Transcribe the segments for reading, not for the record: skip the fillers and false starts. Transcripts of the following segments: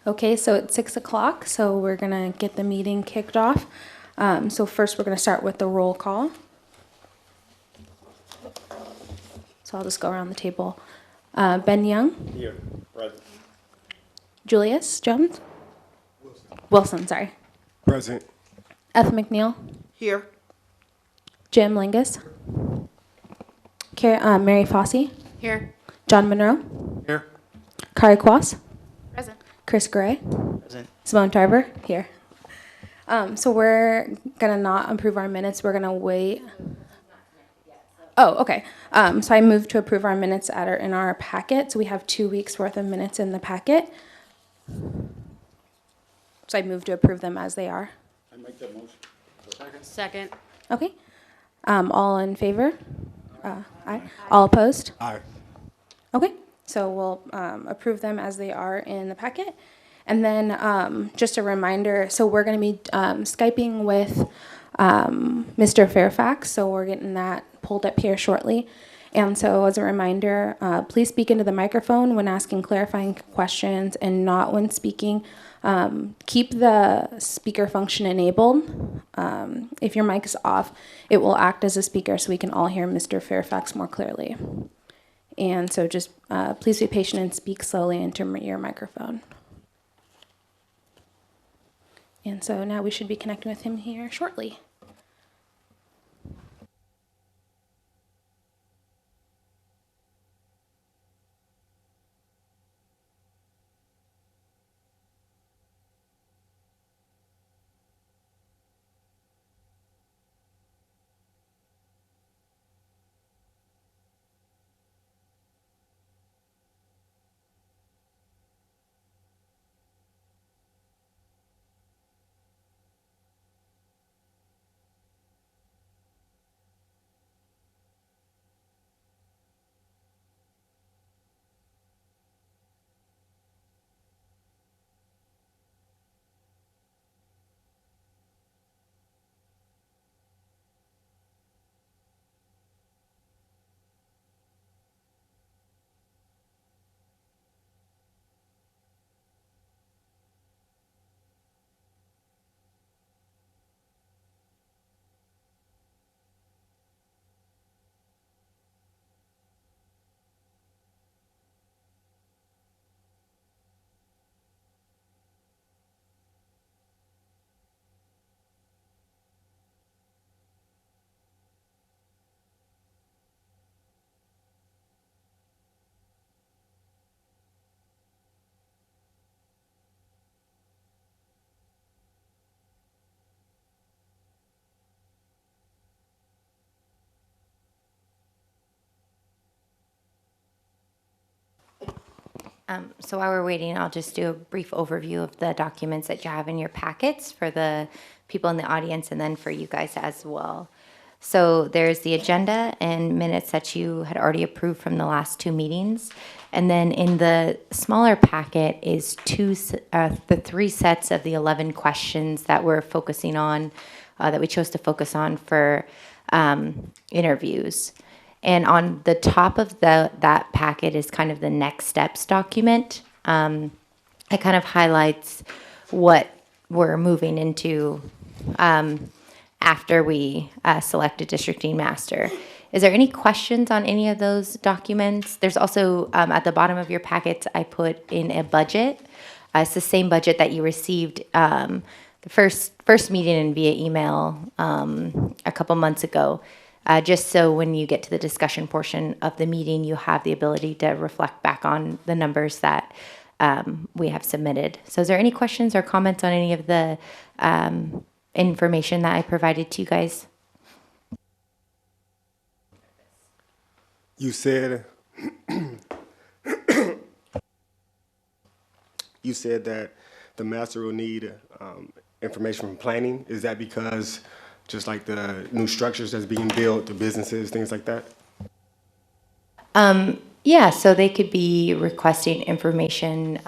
Okay, so it's 6 o'clock, so we're gonna get the meeting kicked off. So first, we're gonna start with the roll call. So I'll just go around the table. Ben Young, Here, present. Julius Jones, Wilson, sorry. Present. Eth McNeil, Here. Jim Lingus, Mary Fossey, Here. John Monroe, Here. Kari Kwas, Present. Chris Gray, Present. Simone Tarver, here. So we're gonna not approve our minutes, we're gonna wait. Oh, okay. So I move to approve our minutes in our packet, so we have 2 weeks worth of minutes in the packet. So I move to approve them as they are. I make that motion. Second. Okay. All in favor? Aye. All opposed? Aye. Okay, so we'll approve them as they are in the packet. And then just a reminder, so we're going to be Skyping with Mr. Fairfax, so we're getting that pulled up here shortly. And so as a reminder, please speak into the microphone when asking clarifying questions and not when speaking. Keep the speaker function enabled. If your mic is off, it will act as a speaker so we can all hear Mr. Fairfax more clearly. And so just please be patient and speak slowly into your microphone. And so now we should be connecting with him here shortly. So while we're waiting, I'll just do a brief overview of the documents that you have in your packets for the people in the audience and then for you guys as well. So there's the agenda and minutes that you had already approved from the last two meetings. And then in the smaller packet is the 3 sets of the 11 questions that we're focusing on, that we chose to focus on for interviews. And on the top of that packet is kind of the next steps document. It kind of highlights what we're moving into after we select a district dean master. Is there any questions on any of those documents? There's also, at the bottom of your packets, I put in a budget. It's the same budget that you received the first meeting and via email a couple months ago. Just so when you get to the discussion portion of the meeting, you have the ability to reflect back on the numbers that we have submitted. So is there any questions or comments on any of the information that I provided to you guys? You said that the master will need information from planning. Is that because just like the new structures that's being built, the businesses, things like that? Yeah, so they could be requesting information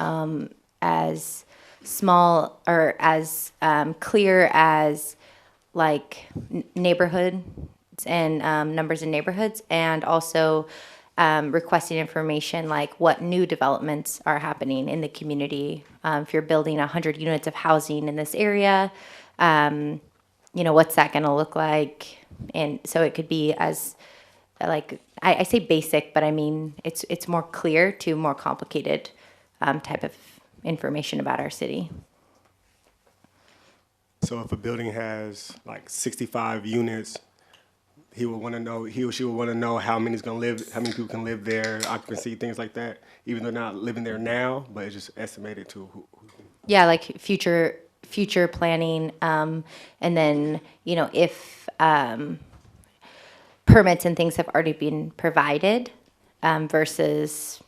as small or as clear as like neighborhoods and numbers in neighborhoods, and also requesting information like what new developments are happening in the community. If you're building 100 units of housing in this area, what's that going to look like? And so it could be as like I say basic, but I mean it's more clear to more complicated type of information about our city. So if a building has like 65 units, he or she would want to know how many people can live there, occupancy, things like that, even though they're not living there now, but it's just estimated to who. Yeah, like future planning, and then if permits and things have already been provided versus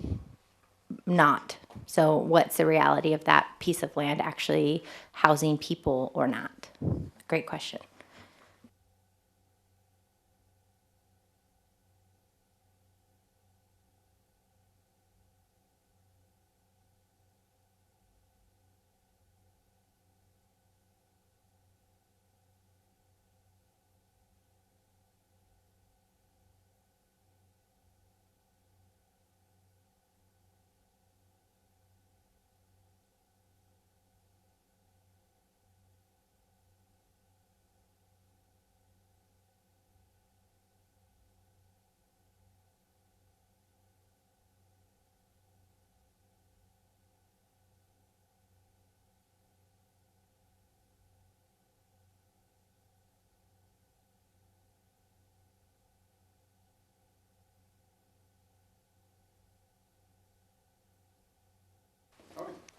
not. So what's the reality of that piece of land actually housing people or not? Great question.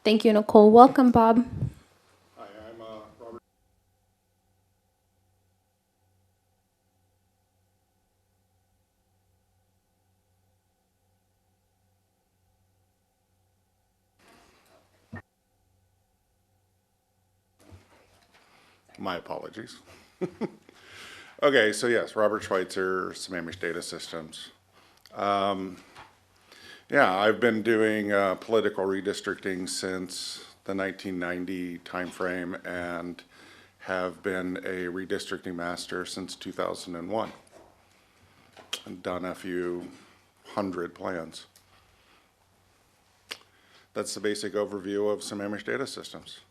Thank you, Nicole. Welcome, Bob. Hi, I'm Robert. My apologies. Okay, so yes, Robert Schweitzer, Sammamish Data Systems. Yeah, I've been doing political redistricting since the 1990 timeframe and have been a redistricting master since 2001. I've done a few hundred plans. That's the basic overview of Sammamish Data Systems.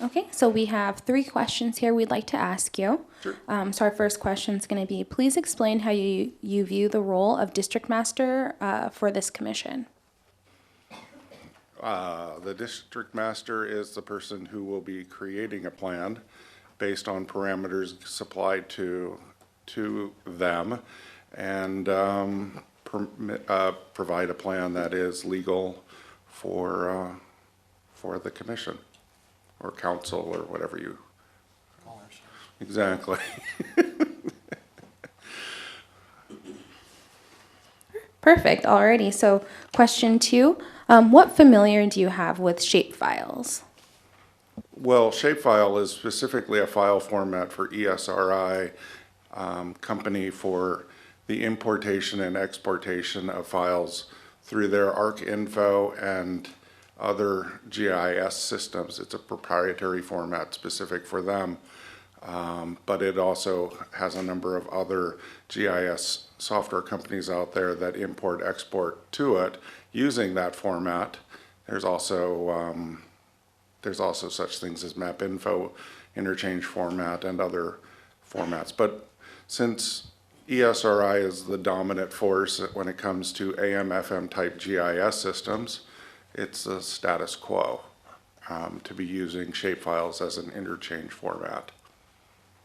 Okay, so we have 3 questions here we'd like to ask you. Sure. So our first question is going to be, please explain how you view the role of district master for this commission. The district master is the person who will be creating a plan based on parameters supplied to them and provide a plan that is legal for the commission or council or whatever you. Exactly. Perfect, alrighty. So question 2, what familiar do you have with shapefiles? Well, Shapefile is specifically a file format for ESRI company for the importation and exportation of files through their ArcInfo and other GIS systems. It's a proprietary format specific for them, but it also has a number of other GIS software companies out there that import, export to it using that format. There's also such things as MapInfo, interchange format, and other formats. But since ESRI is the dominant force when it comes to AM/FM type GIS systems, it's the status quo to be using shapefiles as an interchange format.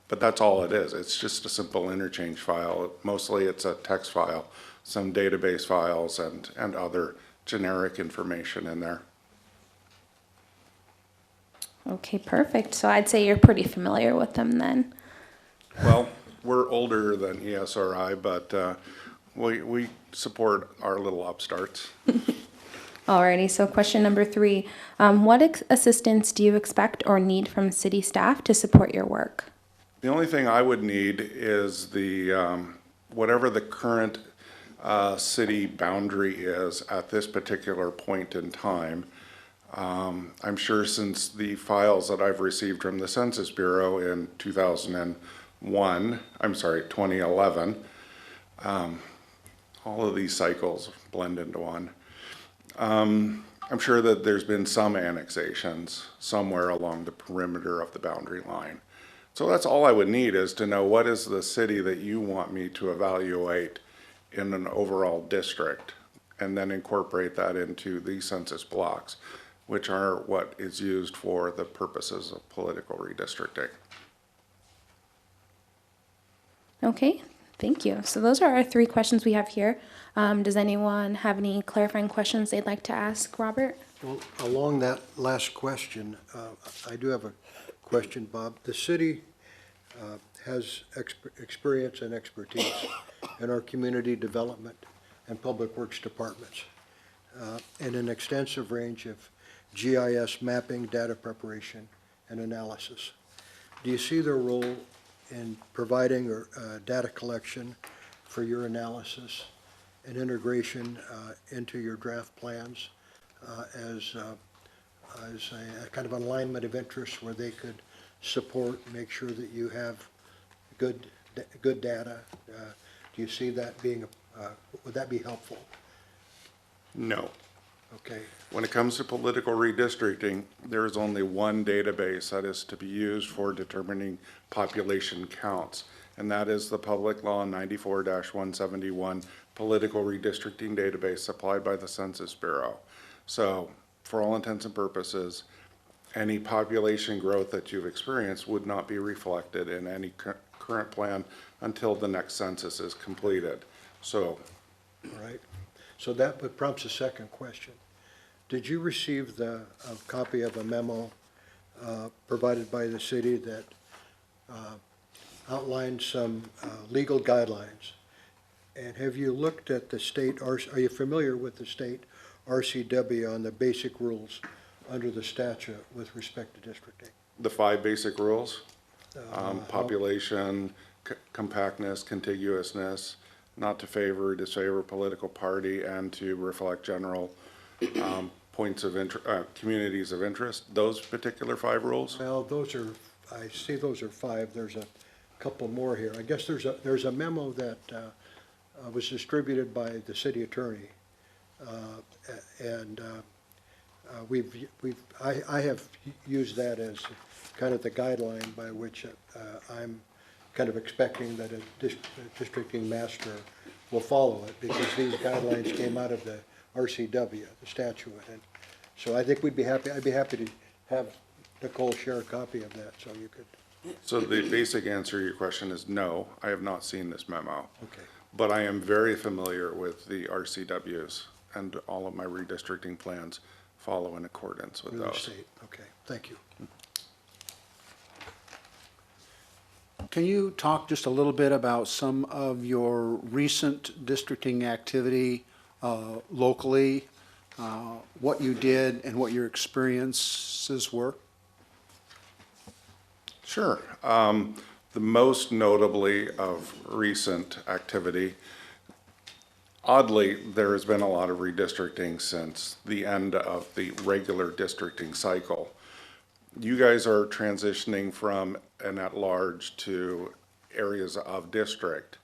But that's all it is. It's just a simple interchange file. Mostly it's a text file, some database files, and other generic information in there. Okay, perfect. So I'd say you're pretty familiar with them then. Well, we're older than ESRI, but we support our little upstarts. Alrighty, so question number 3, what assistance do you expect or need from city staff to support your work? The only thing I would need is the whatever the current city boundary is at this particular point in time. I'm sure since the files that I've received from the Census Bureau in 2011, all of these cycles blend into one. I'm sure that there's been some annexations somewhere along the perimeter of the boundary line. So that's all I would need, is to know what is the city that you want me to evaluate in an overall district, and then incorporate that into the census blocks, which are what is used for the purposes of political redistricting. Okay, thank you. So those are our 3 questions we have here. Does anyone have any clarifying questions they'd like to ask Robert? Well, along that last question, I do have a question, Bob. The city has experience and expertise in our community development and public works departments, and an extensive range of GIS mapping, data preparation, and analysis. Do you see their role in providing data collection for your analysis and integration into your draft plans as a kind of alignment of interests where they could support, make sure that you have good data? Do you see that being, would that be helpful? No. Okay. When it comes to political redistricting, there is only one database that is to be used for determining population counts, and that is the Public Law 94-171 Political Redistricting Database supplied by the Census Bureau. So, for all intents and purposes, any population growth that you've experienced would not be reflected in any current plan until the next census is completed. So, All right. So that prompts a second question. Did you receive a copy of a memo provided by the city that outlined some legal guidelines? And have you looked at the state, are you familiar with the state RCW on the basic rules under the statute with respect to districting? the 5 basic rules, population, compactness, contiguousness, not to favor or disfavor political party, and to reflect general points of communities of interest, those particular 5 rules? Well, those are, I see those are 5. There's a couple more here. I guess there's a memo that was distributed by the city attorney, and I have used that as kind of the guideline by which I'm kind of expecting that a districting master will follow it, because these guidelines came out of the RCW, the statute. And so I think I'd be happy to have Nicole share a copy of that, so you could. So the basic answer to your question is no, I have not seen this memo. Okay. But I am very familiar with the RCWs, and all of my redistricting plans follow in accordance with Through the those. state. Okay, thank you. Can you talk just a little bit about some of your recent districting activity locally, what you did and what your experiences were? Sure. The most notably of recent activity, oddly, there has been a lot of redistricting since the end of the regular districting cycle. You guys are transitioning from an at-large to areas of district.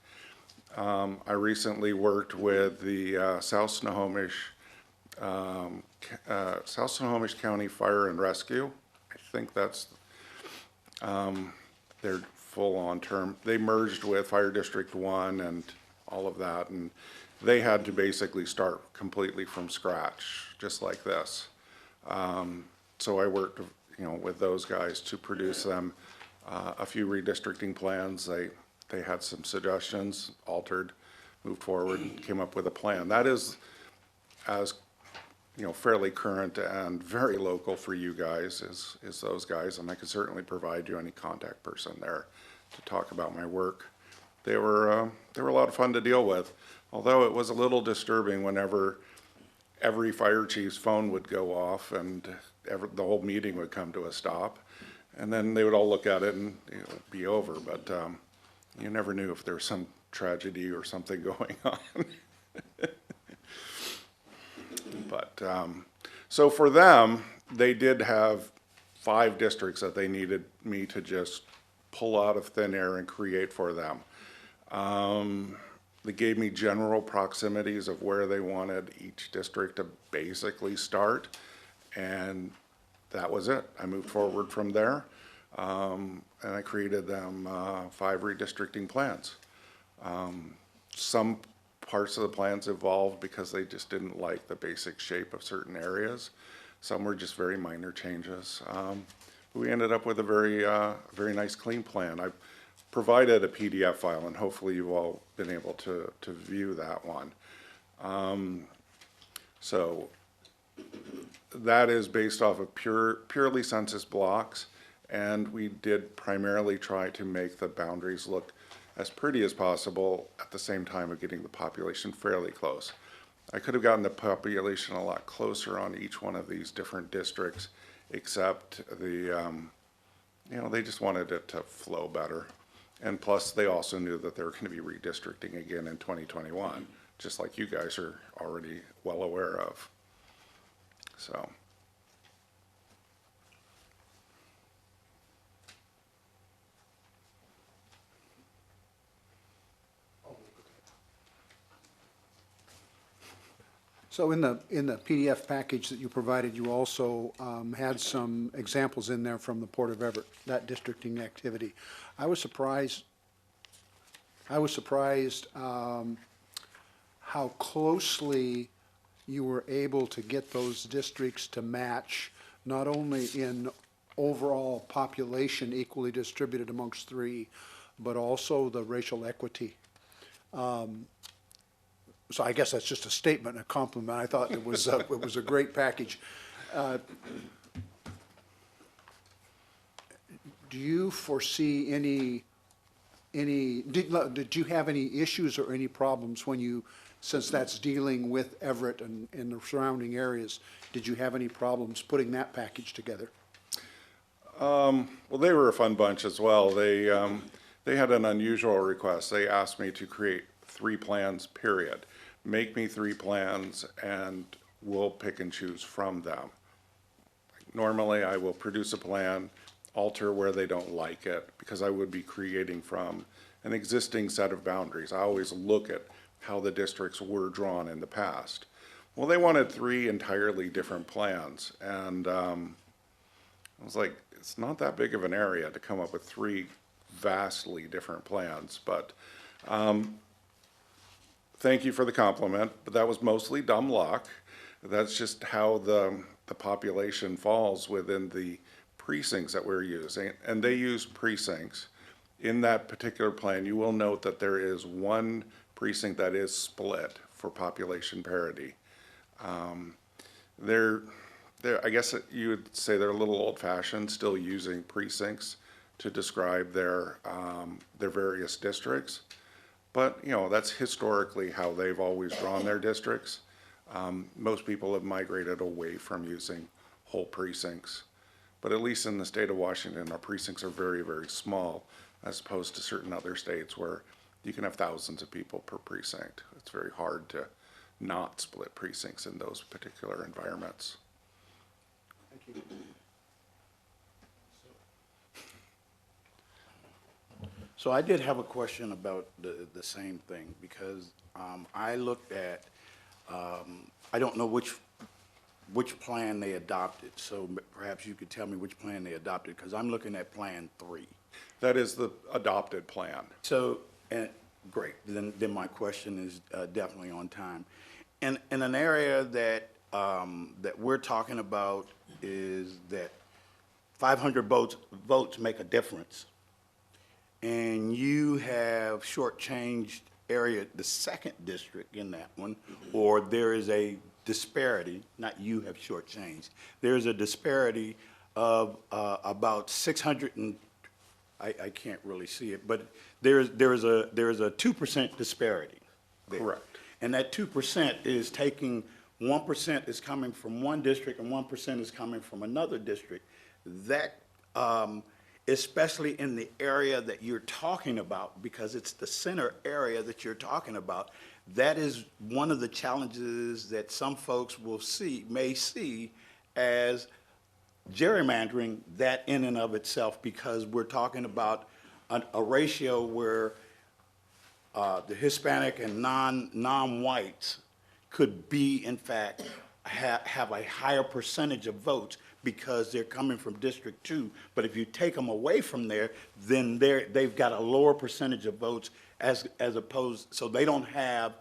I recently worked with the South Snohomish County Fire and Rescue. I think that's their full-on term. They merged with Fire District 1 and all of that, and they had to basically start completely from scratch, just like this. So I worked, with those guys to produce them a few redistricting plans. They had some suggestions, altered, moved forward, and came up with a plan. That is as fairly current and very local for you guys is those guys, and I could certainly provide you any contact person there to talk about my work. They were a lot of fun to deal with, although it was a little disturbing whenever every fire chief's phone would go off and the whole meeting would come to a stop, and then they would all look at it and it would be over, but you never knew if there was some tragedy or something going on. But so for them, they did have 5 districts that they needed me to just pull out of thin air and create for them. They gave me general proximities of where they wanted each district to basically start, and that was it. I moved forward from there, and I created them 5 redistricting plans. Some parts of the plans evolved because they just didn't like the basic shape of certain areas. Some were just very minor changes. We ended up with a very nice, clean plan. I provided a PDF file, and hopefully you've all been able to view that one. So that is based off of purely census blocks, and we did primarily try to make the boundaries look as pretty as possible at the same time of getting the population fairly close. I could have gotten the population a lot closer on each one of these different districts, except they just wanted it to flow better. And plus, they also knew that they were going to be redistricting again in 2021, just like you guys are already well aware of. So. So in the PDF package that you provided, you also had some examples in there from the Port of Everett, that districting activity. I was surprised how closely you were able to get those districts to match, not only in overall population equally distributed amongst 3, but also the racial equity. So I guess that's just a statement and a compliment. I thought it was a great package. Do you foresee did you have any issues or any problems when you, since that's dealing with Everett and the surrounding areas, did you have any problems putting that package together? Well, they were a fun bunch as well. They had an unusual request. They asked me to create 3 plans, period. Make me 3 plans, and we'll pick and choose from them. Normally, I will produce a plan, alter where they don't like it, because I would be creating from an existing set of boundaries. I always look at how the districts were drawn in the past. Well, they wanted 3 entirely different plans, and I was like, it's not that big of an area to come up with 3 vastly different plans, but thank you for the compliment, but that was mostly dumb luck. That's just how the population falls within the precincts that we're using, and they use precincts. In that particular plan, you will note that there is 1 precinct that is split for population parity. I guess you would say they're a little old-fashioned, still using precincts to describe their various districts. But, that's historically how they've always drawn their districts. Most people have migrated away from using whole precincts. But at least in the state of Washington, our precincts are very, very small, as opposed to certain other states where you can have thousands of people per precinct. It's very hard to not split precincts in those particular environments. Thank you. So I did have a question about the same thing, because I looked at, I don't know which plan they adopted, so perhaps you could tell me which plan they adopted, because I'm looking at Plan 3. That is the adopted plan. So, great, then my question is definitely on time. In an area that we're talking about is that 500 votes make a difference, and you have shortchanged area, the 2nd district in that one, or there is a disparity, not you have shortchanged, there's a disparity of about 600 and, I can't really see it, but there's a 2% disparity there. Correct. And that 2% is taking, 1% is coming from one district and 1% is coming from another district. That, especially in the area that you're talking about, because it's the center area that you're talking about, that is one of the challenges that some folks may see as gerrymandering, that in and of itself, because we're talking about a ratio where the Hispanic and non-whites could be, in fact, have a higher percentage of votes because they're coming from District 2. But if you take them away from there, then they've got a lower percentage of votes as opposed, so they don't have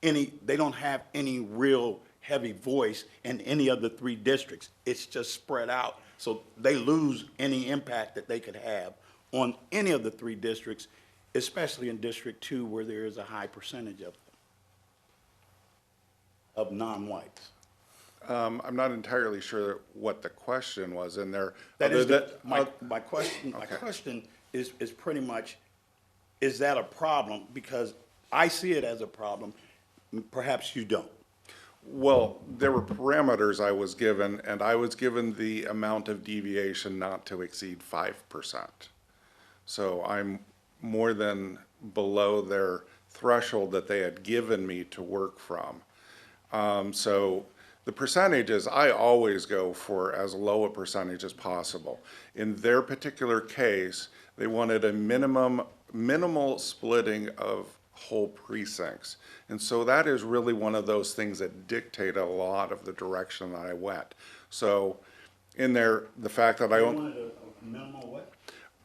any real heavy voice in any of the 3 districts. It's just spread out. So they lose any impact that they could have on any of the 3 districts, especially in District 2 where there is a high percentage of non-whites. I'm not entirely sure what the question was in there. That other is, than- my question is pretty much, is that a problem? Because I see it as a problem, perhaps you don't. Well, there were parameters I was given, and I was given the amount of deviation not to exceed 5%. So I'm more than below their threshold that they had given me to work from. So the percentages, I always go for as low a percentage as possible. In their particular case, they wanted a minimal splitting of whole precincts. And so that is really one of those things that dictate a lot of the direction that I went. So in there, the fact that I own A minimal what?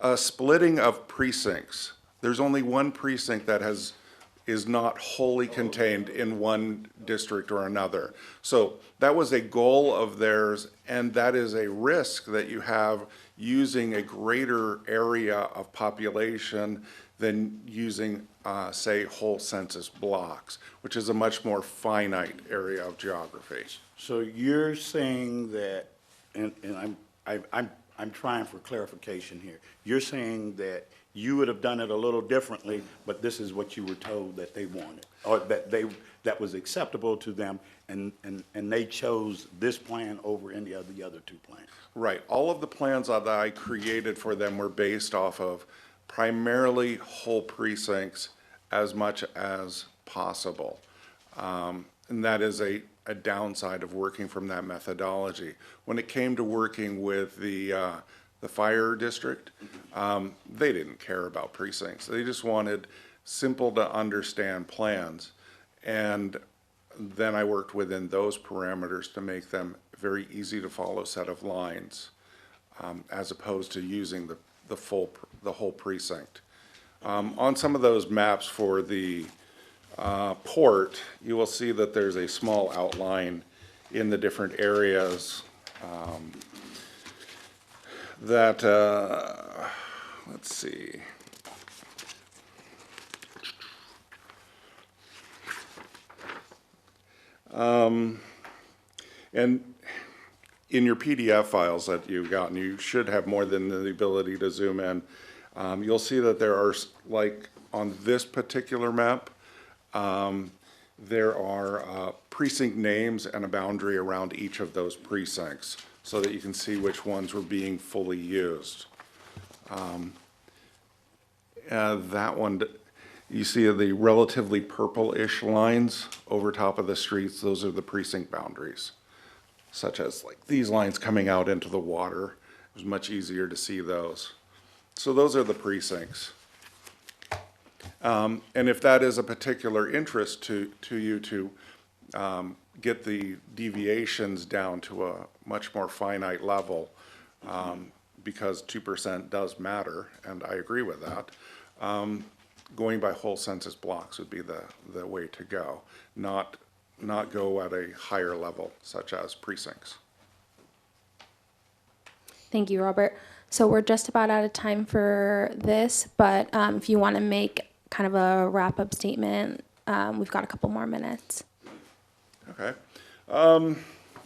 a splitting of precincts. There's only one precinct that is not wholly contained in one district or another. So that was a goal of theirs, and that is a risk that you have using a greater area of population than using, say, whole census blocks, which is a much more finite area of geography. So you're saying that, and I'm trying for clarification here. You're saying that you would have done it a little differently, but this is what you were told that they wanted, or that was acceptable to them, and they chose this plan over any of the other 2 plans. Right. All of the plans that I created for them were based off of primarily whole precincts as much as possible. And that is a downside of working from that methodology. When it came to working with the fire district, they didn't care about precincts. They just wanted simple to understand plans. And then I worked within those parameters to make them very easy to follow set of lines, as opposed to using the whole precinct. On some of those maps for the port, you will see that there's a small outline in the different areas that, let's see. And in your PDF files that you've gotten, you should have more than the ability to zoom in. You'll see that there are, like on this particular map, there are precinct names and a boundary around each of those precincts so that you can see which ones were being fully used. That one, you see the relatively purple-ish lines over top of the streets, those are the precinct boundaries, such as like these lines coming out into the water. It was much easier to see those. So those are the precincts. And if that is a particular interest to you to get the deviations down to a much more finite level, because 2% does matter, and I agree with that, going by whole census blocks would be the way to go, not go at a higher level, such as precincts. Thank you, Robert. So we're just about out of time for this, but if you want to make kind of a wrap-up statement, we've got a couple more minutes. Okay.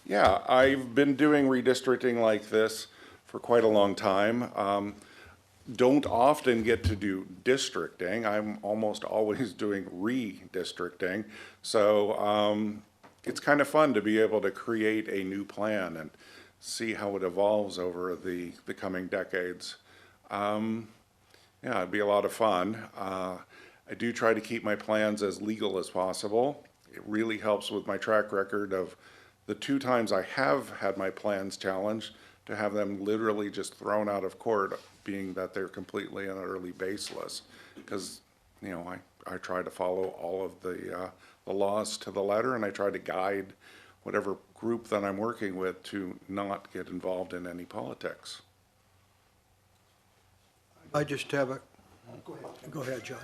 Yeah, I've been doing redistricting like this for quite a long time. Don't often get to do districting. I'm almost always doing redistricting. So it's kind of fun to be able to create a new plan and see how it evolves over the coming decades. Yeah, it'd be a lot of fun. I do try to keep my plans as legal as possible. It really helps with my track record of the 2 times I have had my plans challenged to have them literally just thrown out of court, being that they're completely and utterly baseless. Because, you know, I try to follow all of the laws to the letter, and I try to guide whatever group that I'm working with to not get involved in any politics. I just have a, go ahead, John.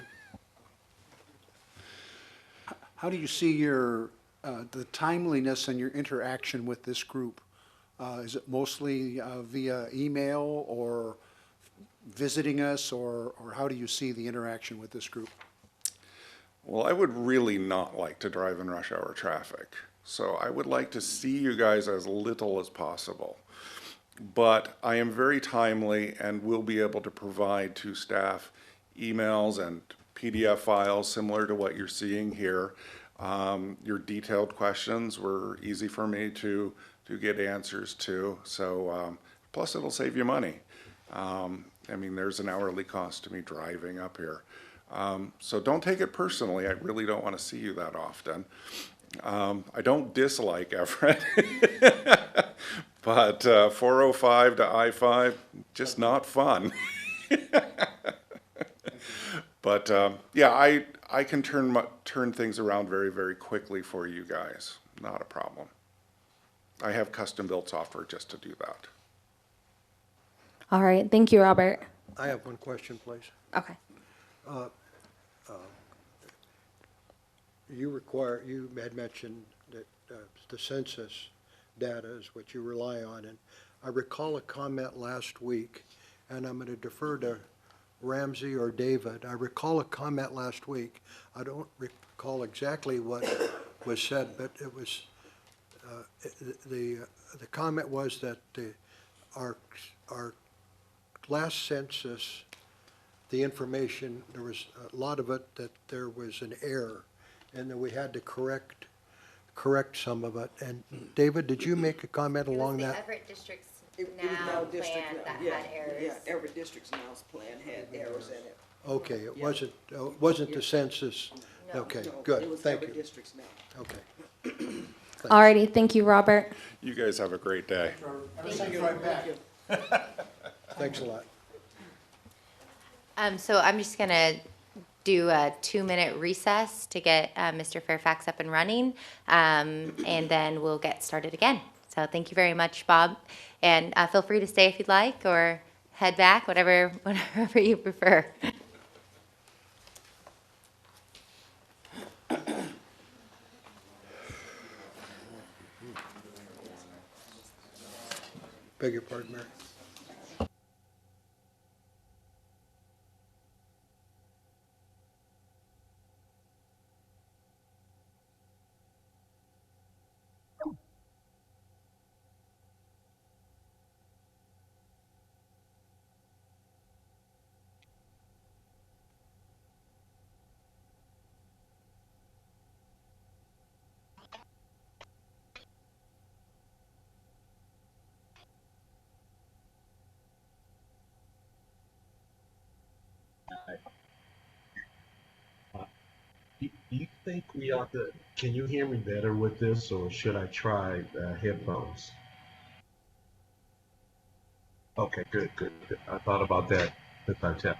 How do you see your, the timeliness and your interaction with this group? Is it mostly via email or visiting us, or how do you see the interaction with this group? Well, I would really not like to drive in rush hour traffic, so I would like to see you guys as little as possible. But I am very timely and will be able to provide to staff emails and PDF files similar to what you're seeing here. Your detailed questions were easy for me to get answers to, so plus it'll save you money. I mean, there's an hourly cost to me driving up here. So don't take it personally. I really don't want to see you that often. I don't dislike Everett, but 405 to I-5, just not fun. But yeah, I can turn things around very, very quickly for you guys. Not a problem. I have custom-built software just to do that. All right, thank you, Robert. I have one question, please. Okay. You had mentioned that the census data is what you rely on, and I recall a comment last week, and I'm going to defer to Ramsey or David. I recall a comment last week. I don't recall exactly what was said, but it was the comment was that our last census, the information, there was a lot of it that there was an error, and that we had to correct some of it. And David, did you make a comment along that? Everett District's It was now district now, yeah, every district's now's plan had errors in it. Okay, it wasn't the census? Okay, No, good, it was thank every you. district's now. Okay. Alrighty, thank you, Robert. You guys have a great day. Thanks a lot. So I'm just gonna do a 2-minute recess to get Mr. Fairfax up and running, and then we'll get started again. So thank you very much, Bob, and feel free to stay if you'd like, or head back, whatever you prefer. Beg your pardon, Mary. Do you think we ought to, can you hear me better with this, or should I try headphones? Okay, good. I thought about that if I tap.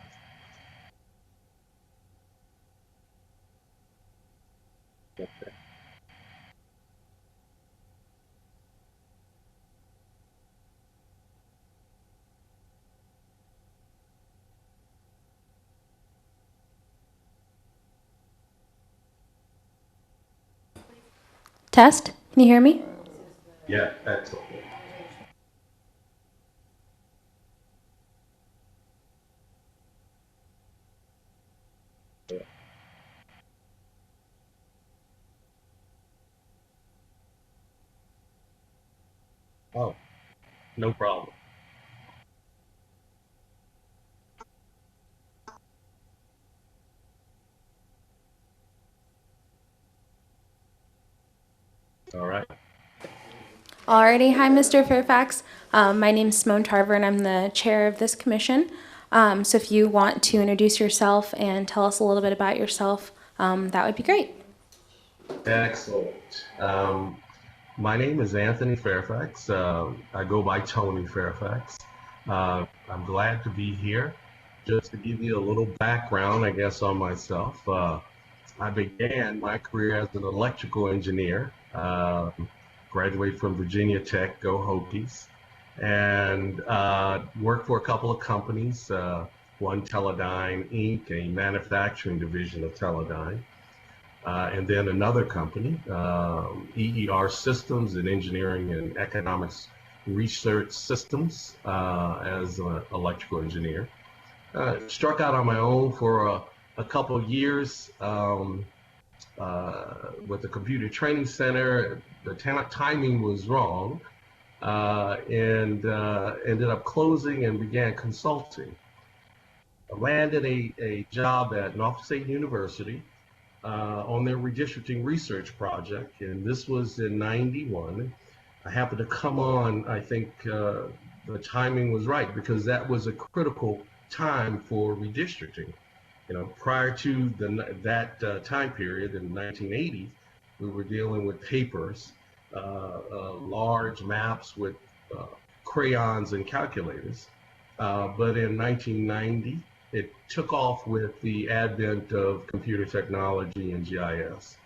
Okay. Test, can you hear me? Yeah, that's okay. Oh, no problem. All right. Alrighty, hi, Mr. Fairfax. My name's Simone Tarver, and I'm the chair of this commission. So if you want to introduce yourself and tell us a little bit about yourself, that would be great. Excellent. My name is Anthony Fairfax. I go by Tony Fairfax. I'm glad to be here. Just to give you a little background, I guess, on myself. I began my career as an electrical engineer, graduated from Virginia Tech, go Hokies, and worked for a couple of companies, one Teledyne Inc., a manufacturing division of Teledyne, and then another company, EER Systems and Engineering and Economics Research Systems, as an electrical engineer. Struck out on my own for a couple of years with the Computer Training Center. The timing was wrong, and ended up closing and began consulting. I landed a job at Norfolk State University on their redistricting research project, and this was in '91. I happened to come on, I think the timing was right because that was a critical time for redistricting. You know, prior to that time period in 1980, we were dealing with papers, large maps with crayons and calculators. But in 1990, it took off with the advent of computer technology and GIS.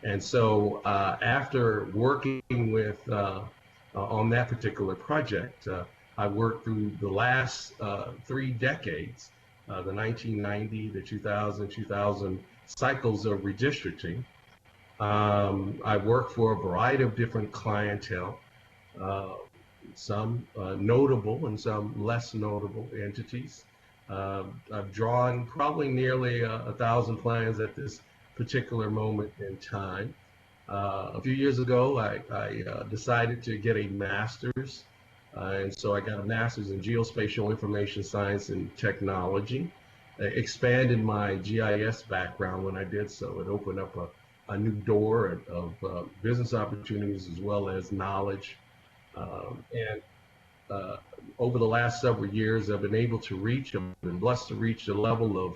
And so after working with on that particular project, I worked through the last 3 decades, the 1990, the 2000 cycles of redistricting. I worked for a variety of different clientele, some notable and some less notable entities. I've drawn probably nearly 1,000 plans at this particular moment in time. A few years ago, I decided to get a master's, and so I got a master's in geospatial information science and technology. Expanded my GIS background when I did so. It opened up a new door of business opportunities as well as knowledge. And over the last several years, I've been able to reach, I've been blessed to reach the level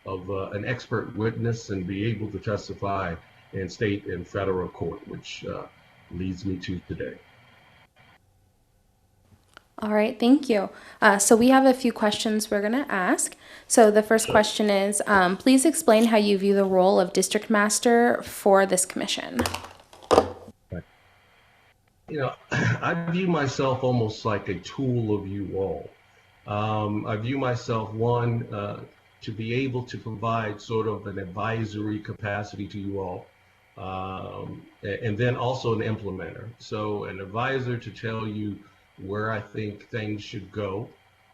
of an expert witness and be able to testify in state and federal court, which leads me to today. All right, thank you. So we have a few questions we're going to ask. So the first question is, please explain how you view the role of district master for this commission. You know, I view myself almost like a tool of you all. I view myself, one, to be able to provide sort of an advisory capacity to you all, and then also an implementer. So an advisor to tell you where I think things should go,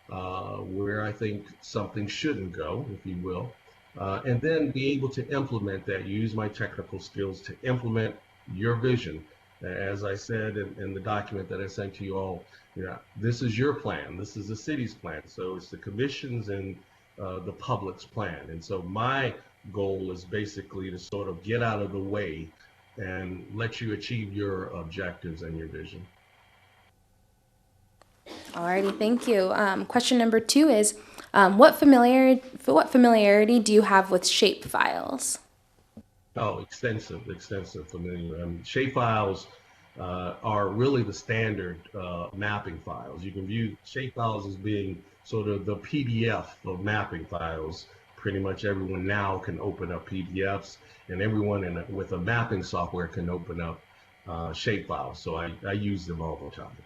where I think something shouldn't go, if you will, and then be able to implement that, use my technical skills to implement your vision. As I said in the document that I sent to you all, you know, this is your plan, this is the city's plan, so it's the commission's and the public's plan. And so my goal is basically to sort of get out of the way and let you achieve your objectives and your vision. Alrighty, thank you. Question number 2 is, what familiarity do you have with shapefiles? Oh, extensive familiar. Shapefiles are really the standard mapping files. You can view shapefiles as being sort of the PDF of mapping files. Pretty much everyone now can open up PDFs, and everyone with a mapping software can open up shapefiles. So I use them all the time.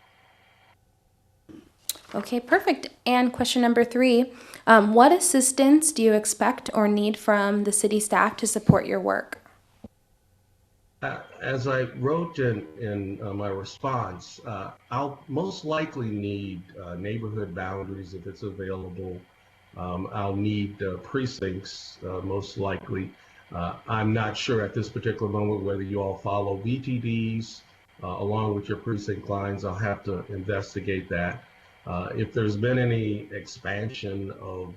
Okay, perfect. And question number 3, what assistance do you expect or need from the city staff to support your work? As I wrote in my response, I'll most likely need neighborhood boundaries if it's available. I'll need precincts, most likely. I'm not sure at this particular moment whether you all follow BTDs along with your precinct lines. I'll have to investigate that. If there's been any expansion of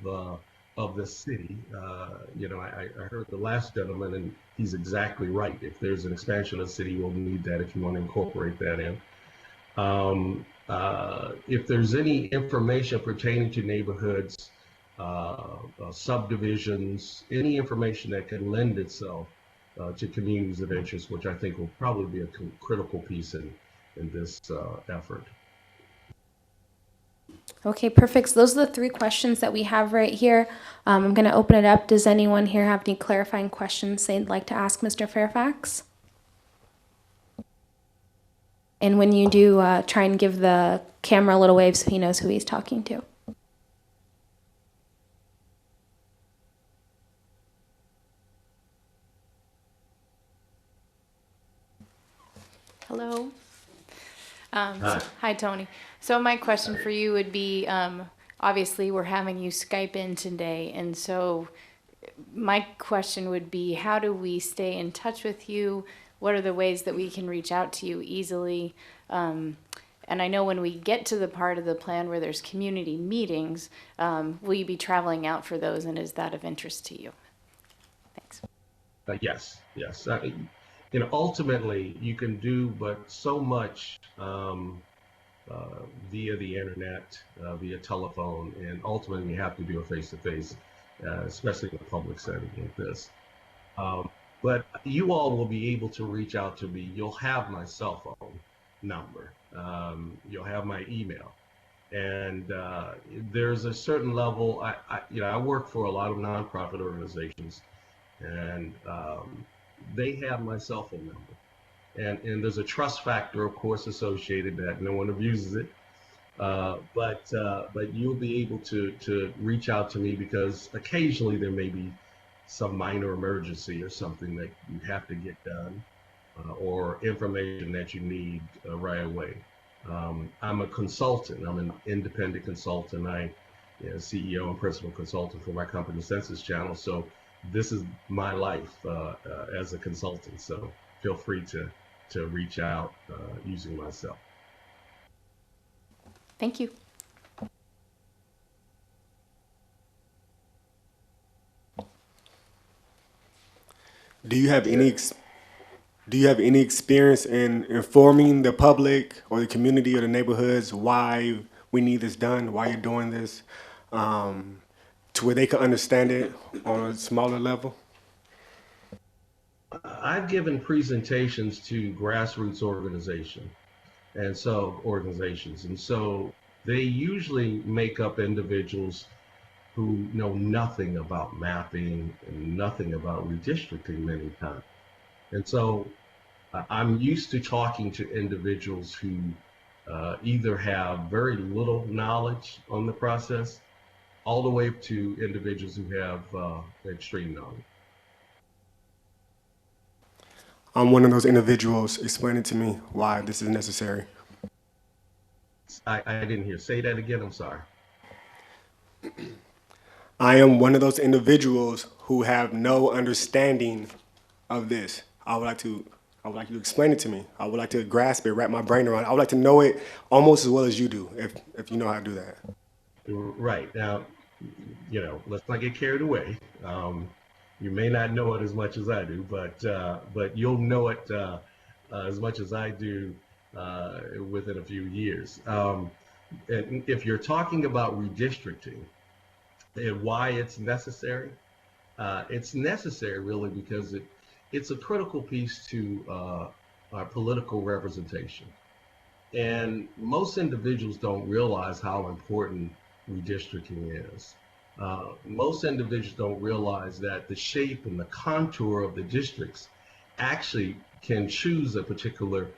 the city, you know, I heard the last gentleman, and he's exactly right. If there's an expansion of the city, we'll need that if you want to incorporate that in. If there's any information pertaining to neighborhoods, subdivisions, any information that can lend itself to communities of interest, which I think will probably be a critical piece in this effort. Okay, perfect. So those are the three questions that we have right here. I'm going to open it up. Does anyone here have any clarifying questions they'd like to ask Mr. Fairfax? And when you do, try and give the camera a little wave so he knows who he's talking to. Hello. Hi. Hi, Tony. So my question for you would be, obviously, we're having you Skype in today, and so my question would be, how do we stay in touch with you? What are the ways that we can reach out to you easily? And I know when we get to the part of the plan where there's community meetings, will you be traveling out for those, and is that of interest to you? Thanks. Yes, yes. Ultimately, you can do but so much via the internet, via telephone, and ultimately you have to do a face-to-face, especially in a public setting like this. But you all will be able to reach out to me. You'll have my cell phone number. You'll have my email. And there's a certain level, I work for a lot of nonprofit organizations, and they have my cell phone number. And there's a trust factor, of course, associated that no one abuses it. But you'll be able to reach out to me because occasionally there may be some minor emergency or something that you have to get done, or information that you need right away. I'm a consultant. I'm an independent consultant. CEO and principal consultant for my company, Census Channel. So this is my life as a consultant. So feel free to reach out using myself. Thank you. Do you have any experience in informing the public or the community or the neighborhoods why we need this done, why you're doing this, to where they can understand it on a smaller level? I've given presentations to grassroots organizations, and so they usually make up individuals who know nothing about mapping and nothing about redistricting many times. And so I'm used to talking to individuals who either have very little knowledge on the process, all the way to individuals who have extreme knowledge. I'm one of those individuals. Explain it to me why this is necessary. I didn't hear. Say that again. I'm sorry. I am one of those individuals who have no understanding of this. I would like you to explain it to me. I would like to grasp it, wrap my brain around it. I would like to know it almost as well as you do, if you know how to do that. Right. Now, let's not get carried away. You may not know it as much as I do, but you'll know it as much as I do within a few years. And if you're talking about redistricting and why it's necessary really because it's a critical piece to our political representation. And most individuals don't realize how important redistricting is. Most individuals don't realize that the shape and the contour of the districts actually can choose a particular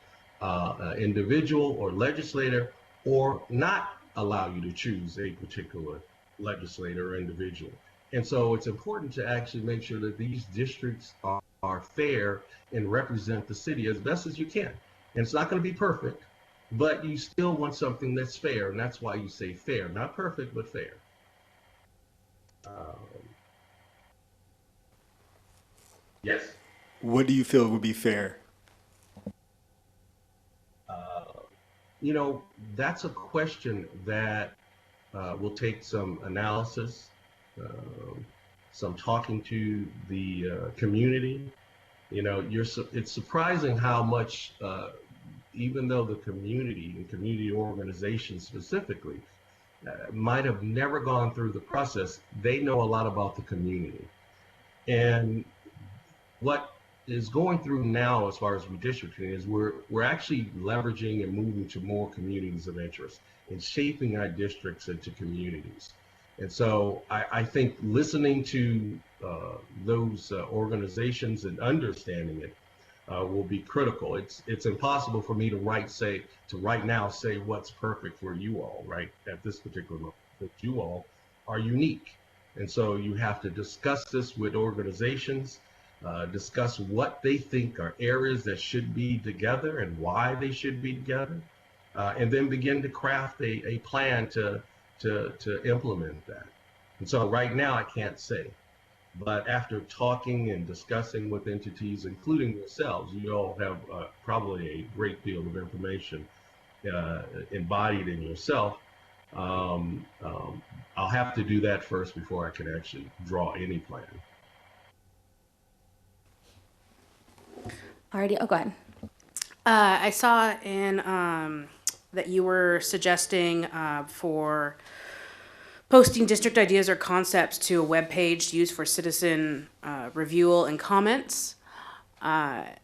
individual or legislator, or not allow you to choose a particular legislator or individual. And so it's important to actually make sure that these districts are fair and represent the city as best as you can. And it's not going to be perfect, but you still want something that's fair, and that's why you say fair, not perfect, but fair. Yes. What do you feel would be fair? That's a question that will take some analysis, some talking to the community. It's surprising how much, even though the community and community organizations specifically might have never gone through the process, they know a lot about the community. And what is going through now as far as redistricting is we're actually leveraging and moving to more communities of interest and shaping our districts into communities. And so I think listening to those organizations and understanding it will be critical. It's impossible for me to right now say what's perfect for you all right at this particular moment. But you all are unique, and so you have to discuss this with organizations, discuss what they think are areas that should be together and why they should be together, and then begin to craft a plan to implement that. And so right now I can't say. But after talking and discussing with entities, including yourselves, you all have probably a great deal of information embodied in yourself. I'll have to do that first before I can actually draw any plan. Alrighty, oh, go ahead. I saw in that you were suggesting for posting district ideas or concepts to a web page used for citizen review and comments. I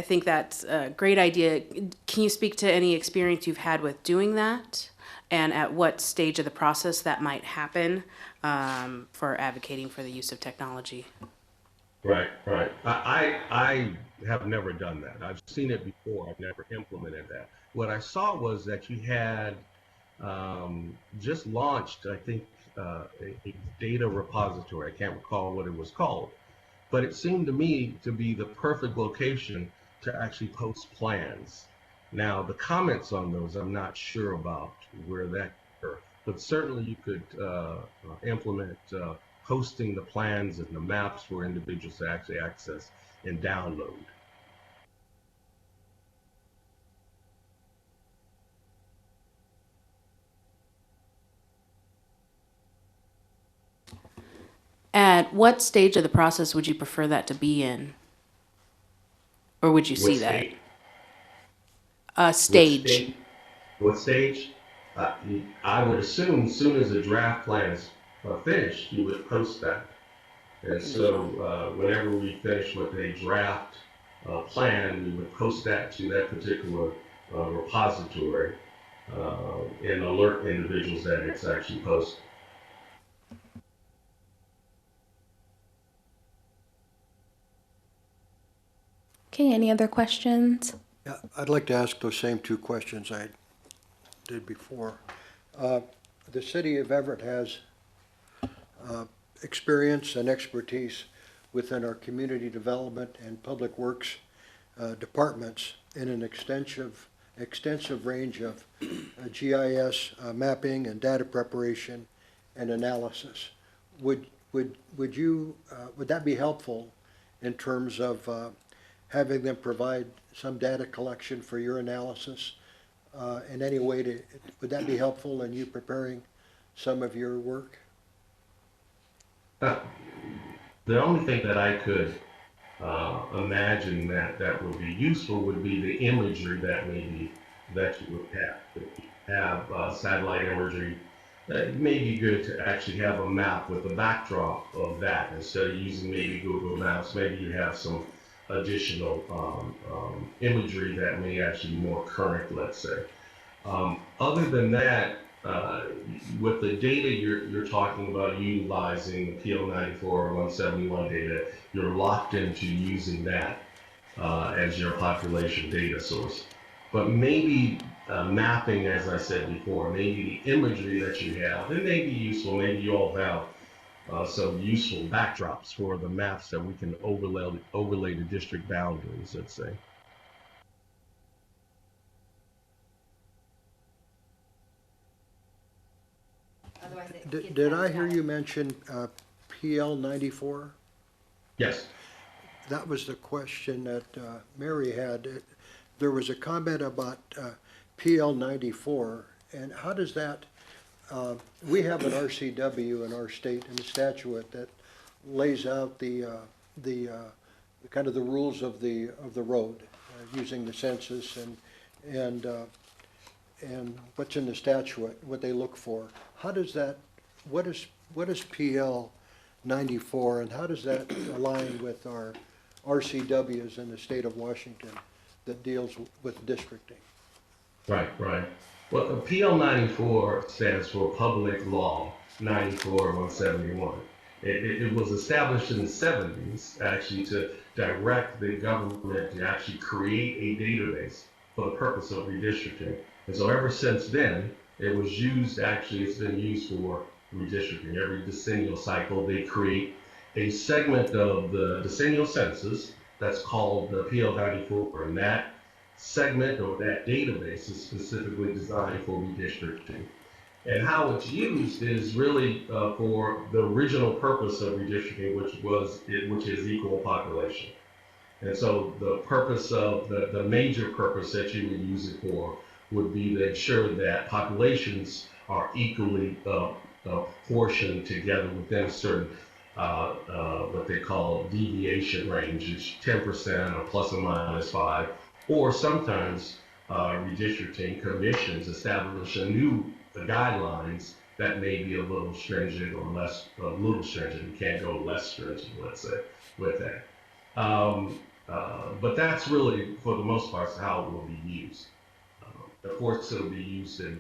think that's a great idea. Can you speak to any experience you've had with doing that, and at what stage of the process that might happen for advocating for the use of technology? Right, right. I have never done that. I've seen it before. I've never implemented that. What I saw was that you had just launched, I think, a data repository. I can't recall what it was called, but it seemed to me to be the perfect location to actually post plans. Now, the comments on those, I'm not sure about where that occurred, but certainly you could implement posting the plans and the maps for individuals to actually access and download. At what stage of the process would you prefer that to be in? Or would you see that? Stage. What stage? I would assume as soon as the draft plan is finished, you would post that. And so whenever we finish with a draft plan, we would post that to that particular repository and alert individuals that it's actually posted. Okay, any other questions? Yeah, I'd like to ask those same two questions I did before. The city of Everett has experience and expertise within our community development and public works departments in an extensive range of GIS mapping and data preparation and analysis. Would that be helpful in terms of having them provide some data collection for your analysis in any way would that be helpful in you preparing some of your work? The only thing that I could imagine that would be useful would be the imagery that you would have. If you have satellite imagery, it may be good to actually have a map with a backdrop of that instead of using maybe Google Maps. Maybe you have some additional imagery that may actually be more current, let's say. Other than that, with the data you're talking about utilizing PL 94 or 171 data, you're locked into using that as your population data source. But maybe mapping, as I said before, maybe the imagery that you have, it may be useful. Maybe you all have some useful backdrops for the maps that we can overlay the district boundaries, let's say. Did I hear you mention PL 94? Yes. That was the question that Mary had. There was a comment about PL 94, and how does that, we have an RCW in our state and the statute that lays out the kind of the rules of the road using the census and what's in the statute, what they look for. How does that, what is PL 94, and how does that align with our RCWs in the state of Washington that deals with districting. Right, right. Well, PL 94 stands for Public Law 94-171. It was established in the 70s actually to direct the government to actually create a database for the purpose of redistricting. And so ever since then, it was used, actually, it's been used for redistricting. Every decennial cycle, they create a segment of the decennial census that's called the PL 94, and that segment or that database is specifically designed for redistricting. And how it's used is really for the original purpose of redistricting, which is equal population. And so the purpose of the major purpose that you would use it for would be to ensure that populations are equally portioned together within a certain what they call deviation range, is 10% or plus or minus 5, or sometimes redistricting commissions establish guidelines that may be a little stringent or less, a little stringent. You can't go less stringent, let's say, with that. But that's really, for the most part, how it will be used. Of course, it'll be used in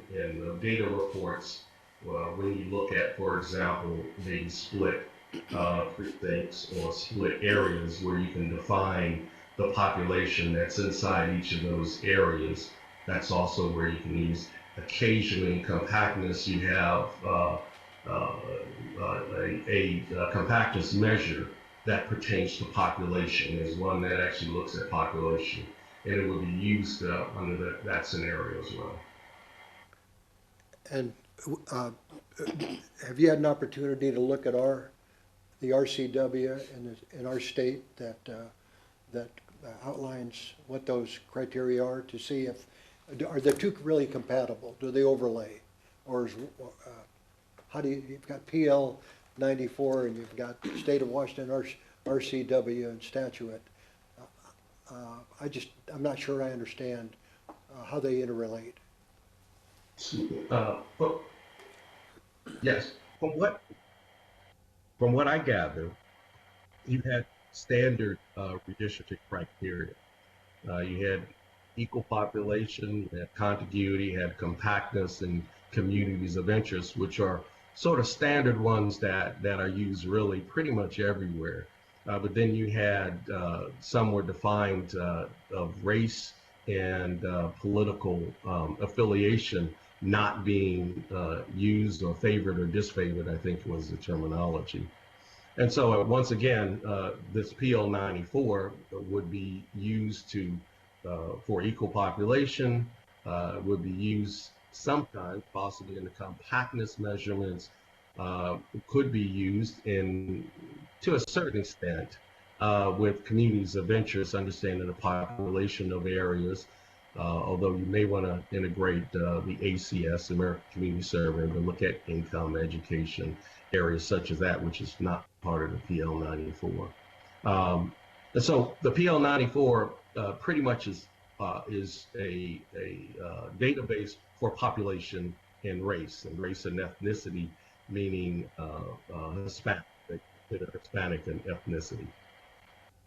data reports when you look at, for example, maybe split precincts or split areas where you can define the population that's inside each of those areas. That's also where you can use. Occasionally, in compactness, you have a compactness measure that pertains to population. There's one that actually looks at population, and it will be used under that scenario as well. And have you had an opportunity to look at the RCW in our state that outlines what those criteria are, to see if are the two really compatible? Do they overlay, or is, how do you've got PL 94 and you've got State of Washington RCW and statute? I'm not sure I understand how they interrelate. Well, yes, from what I gather, you had standard redistricting criteria. You had equal population, you had contiguity, you had compactness, and communities of interest, which are sort of standard ones that are used really pretty much everywhere. But then you had some were defined of race and political affiliation not being used or favored or disfavored, I think was the terminology. And so once again, this PL 94 would be used to for equal population, would be used sometimes, possibly in the compactness measurements, could be used to a certain extent with communities of interest, understanding the population of areas, although you may want to integrate the ACS, American Community Survey, to look at income, education, areas such as that, which is not part of the PL 94. And so the PL 94 pretty much is a database for population and race and ethnicity, meaning Hispanic, Hispanic and ethnicity.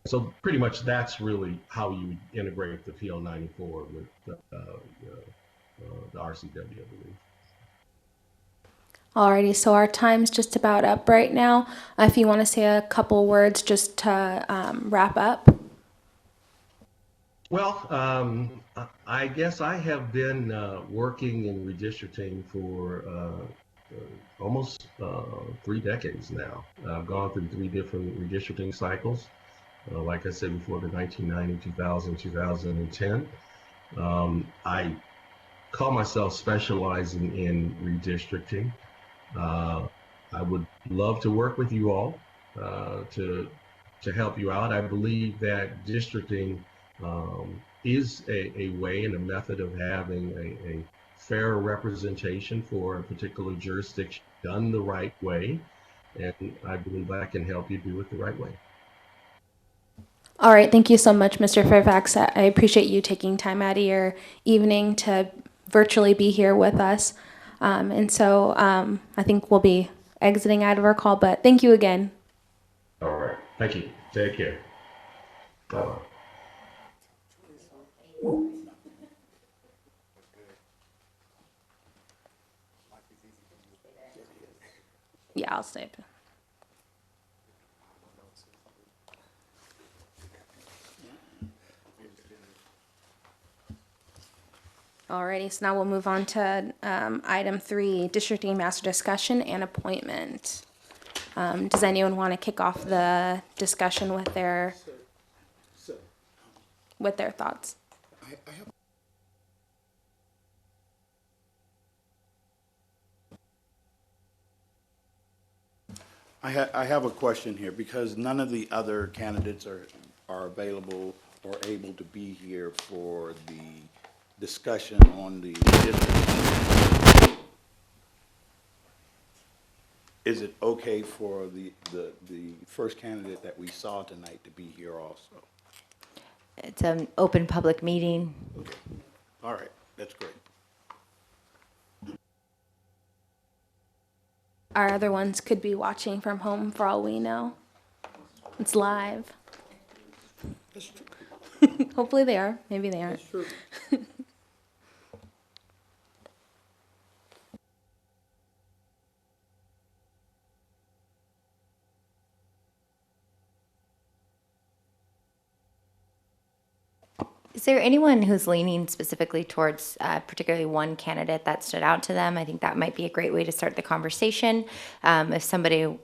So pretty much that's really how you integrate the PL 94 with the RCW, I believe. Alrighty, so our time's just about up right now. If you want to say a couple words just to wrap up. Well, I guess I have been working in redistricting for almost 3 decades now. I've gone through 3 different redistricting cycles. Like I said before, the 1990, 2000, 2010. I call myself specializing in redistricting. I would love to work with you all to help you out. I believe that districting is a way and a method of having a fair representation for a particular jurisdiction done the right way, and I believe I can help you do it the right way. All right, thank you so much, Mr. Fairfax. I appreciate you taking time out of your evening to virtually be here with us. And so I think we'll be exiting out of our call, but thank you again. All right, thank you. Take care. So, Yeah, I'll stay. Alrighty, so now we'll move on to item 3, districting master discussion and appointment. Does anyone want to kick off the discussion with their thoughts? I have a question here, because none of the other candidates are available or able to be here for the discussion on the district. Is it okay for the first candidate that we saw tonight to be here also? It's an open public meeting. Okay, all right, that's great. Our other ones could be watching from home for all we know. It's live. Hopefully they are. Maybe they aren't. Is there anyone who's leaning specifically towards particularly one candidate that stood out to them? I think that might be a great way to start the conversation. If somebody,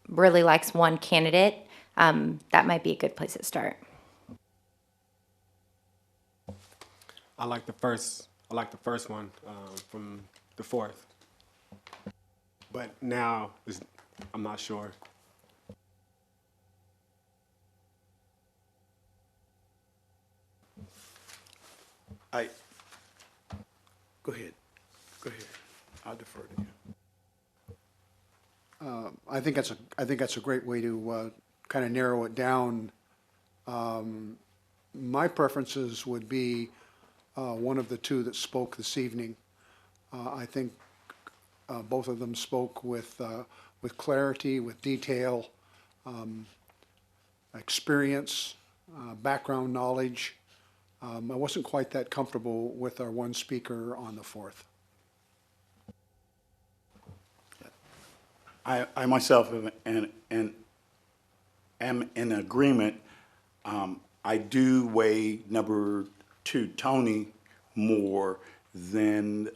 really likes one candidate, that might be a good place to start. I like the first one from the 4th. But now I'm not sure. Go ahead. I'll defer to you. I think that's a great way to kind of narrow it down. My preferences would be one of the two that spoke this evening. I think both of them spoke with clarity, with detail, experience, background knowledge. I wasn't quite that comfortable with our one speaker on the 4th. I myself am in agreement. I do weigh number 2, Tony, more than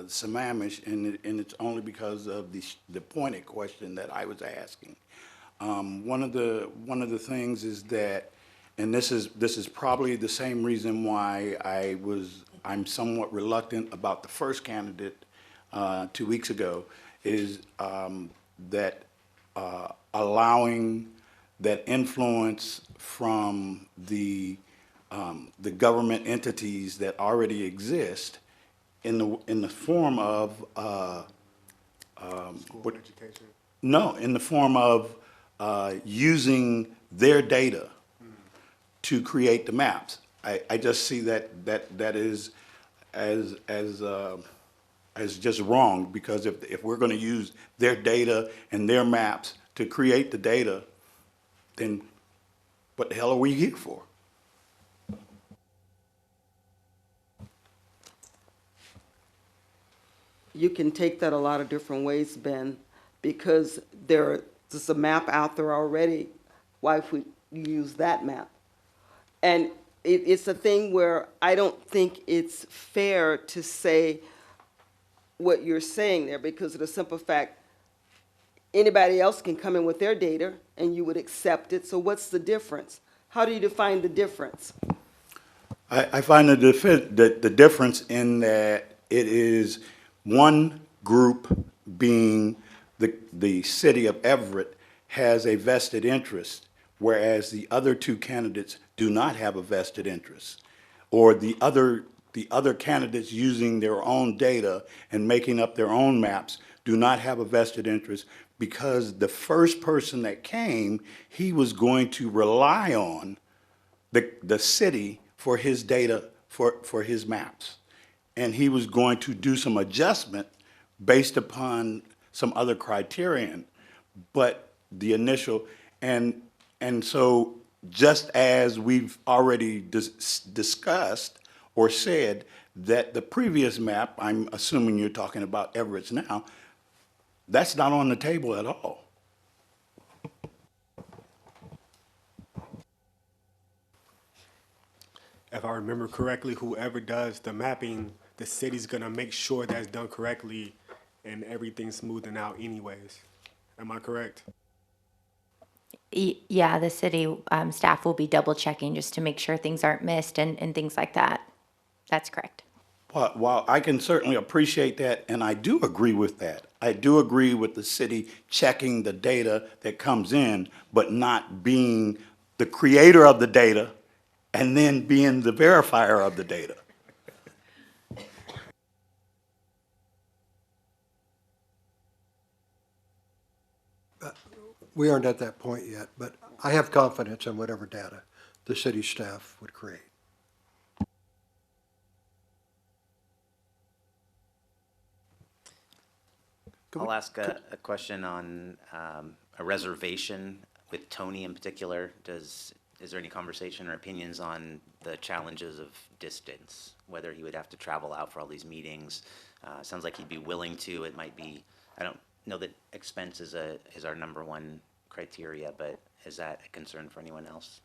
Sammamish, and it's only because of the pointed question that I was asking. One of the things is that, and this is probably the same reason why I'm somewhat reluctant about the first candidate 2 weeks ago, is that allowing that influence from the government entities that already exist in the form of School education. no, in the form of using their data to create the maps. I just see that is as just wrong, because if we're going to use their data and their maps to create the data, then what the hell are we here for? You can take that a lot of different ways, Ben, because there's a map out there already. Why would you use that map? And it's a thing where I don't think it's fair to say what you're saying there, because of the simple fact, anybody else can come in with their data and you would accept it. So what's the difference? How do you define the difference? I find the difference in that it is one group, being the city of Everett, has a vested interest, whereas the other two candidates do not have a vested interest, or the other candidates using their own data and making up their own maps do not have a vested interest, because the first person that came, he was going to rely on the city for his data, for his maps. And he was going to do some adjustment based upon some other criterion. But the initial, and so just as we've already discussed or said that the previous map, I'm assuming you're talking about Everett's now, that's not on the table at all. If I remember correctly, whoever does the mapping, the city's gonna make sure that's done correctly and everything's smoothing out anyways. Am I correct? Yeah, the city staff will be double checking just to make sure things aren't missed and things like that. That's correct. While I can certainly appreciate that, and I do agree with that, I do agree with the city checking the data that comes in, but not being the creator of the data and then being the verifier of the data. We aren't at that point yet, but I have confidence in whatever data the city staff would create. I'll ask a question on a reservation with Tony in particular. Is there any conversation or opinions on the challenges of distance, whether he would have to travel out for all these meetings? Sounds like he'd be willing to. It might be, I don't know that expense is our number one criteria, but is that a concern for anyone else?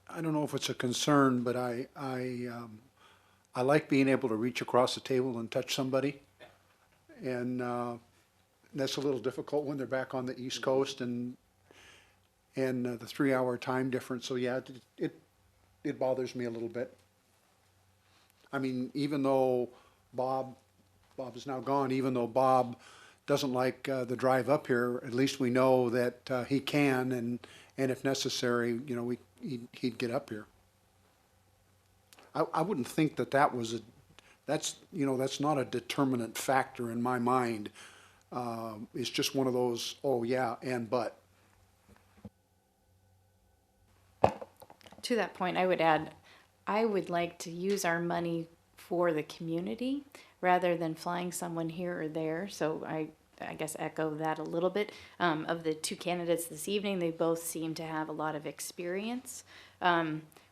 I don't know if it's a concern, but I like being able to reach across the table and touch somebody. And that's a little difficult when they're back on the East Coast and the 3-hour time difference. So yeah, it bothers me a little bit. I mean, even though Bob is now gone, even though Bob doesn't like the drive up here, at least we know that he can, and if necessary, you know, he'd get up here. I wouldn't think that was that's not a determinant factor in my mind. It's just one of those, oh yeah, and but. To that point, I would add, I would like to use our money for the community rather than flying someone here or there. So I guess echo that a little bit. Of the two candidates this evening, they both seem to have a lot of experience,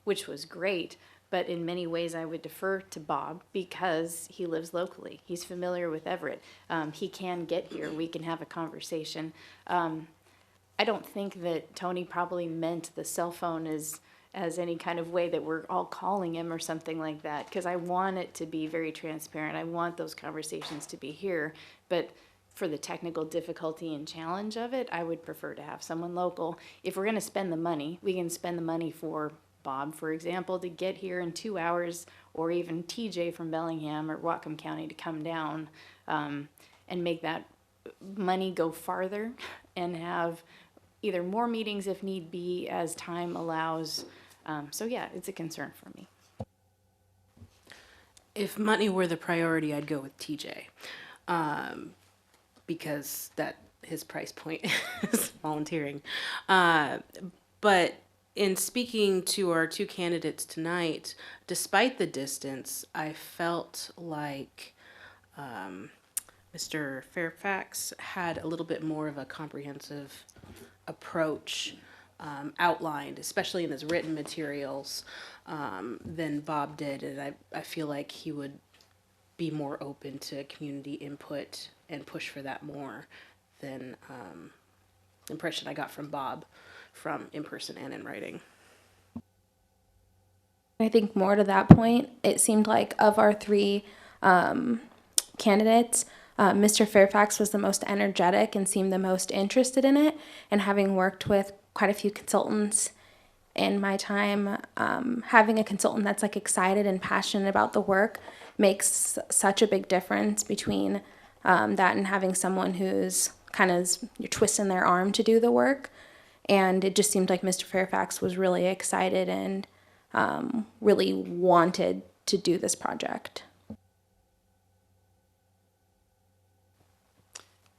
which was great. But in many ways, I would defer to Bob because he lives locally. He's familiar with Everett. He can get here. We can have a conversation. I don't think that Tony probably meant the cell phone as any kind of way that we're all calling him or something like that, because I want it to be very transparent. I want those conversations to be here. But for the technical difficulty and challenge of it, I would prefer to have someone local. If we're going to spend the money, we can spend the money for Bob, for example, to get here in 2 hours, or even TJ from Bellingham or Whatcom County to come down and make that money go farther and have either more meetings if need be as time allows. So yeah, it's a concern for me. If money were the priority, I'd go with TJ, because his price point is volunteering. But in speaking to our two candidates tonight, despite the distance, I felt like Mr. Fairfax had a little bit more of a comprehensive approach outlined, especially in his written materials, than Bob did. And I feel like he would be more open to community input and push for that more than the impression I got from Bob from in person and in writing. I think more to that point, it seemed like of our three candidates, Mr. Fairfax was the most energetic and seemed the most interested in it. And having worked with quite a few consultants in my time, having a consultant that's like excited and passionate about the work makes such a big difference between that and having someone who's kind of you're twisting their arm to do the work. And it just seemed like Mr. Fairfax was really excited and really wanted to do this project.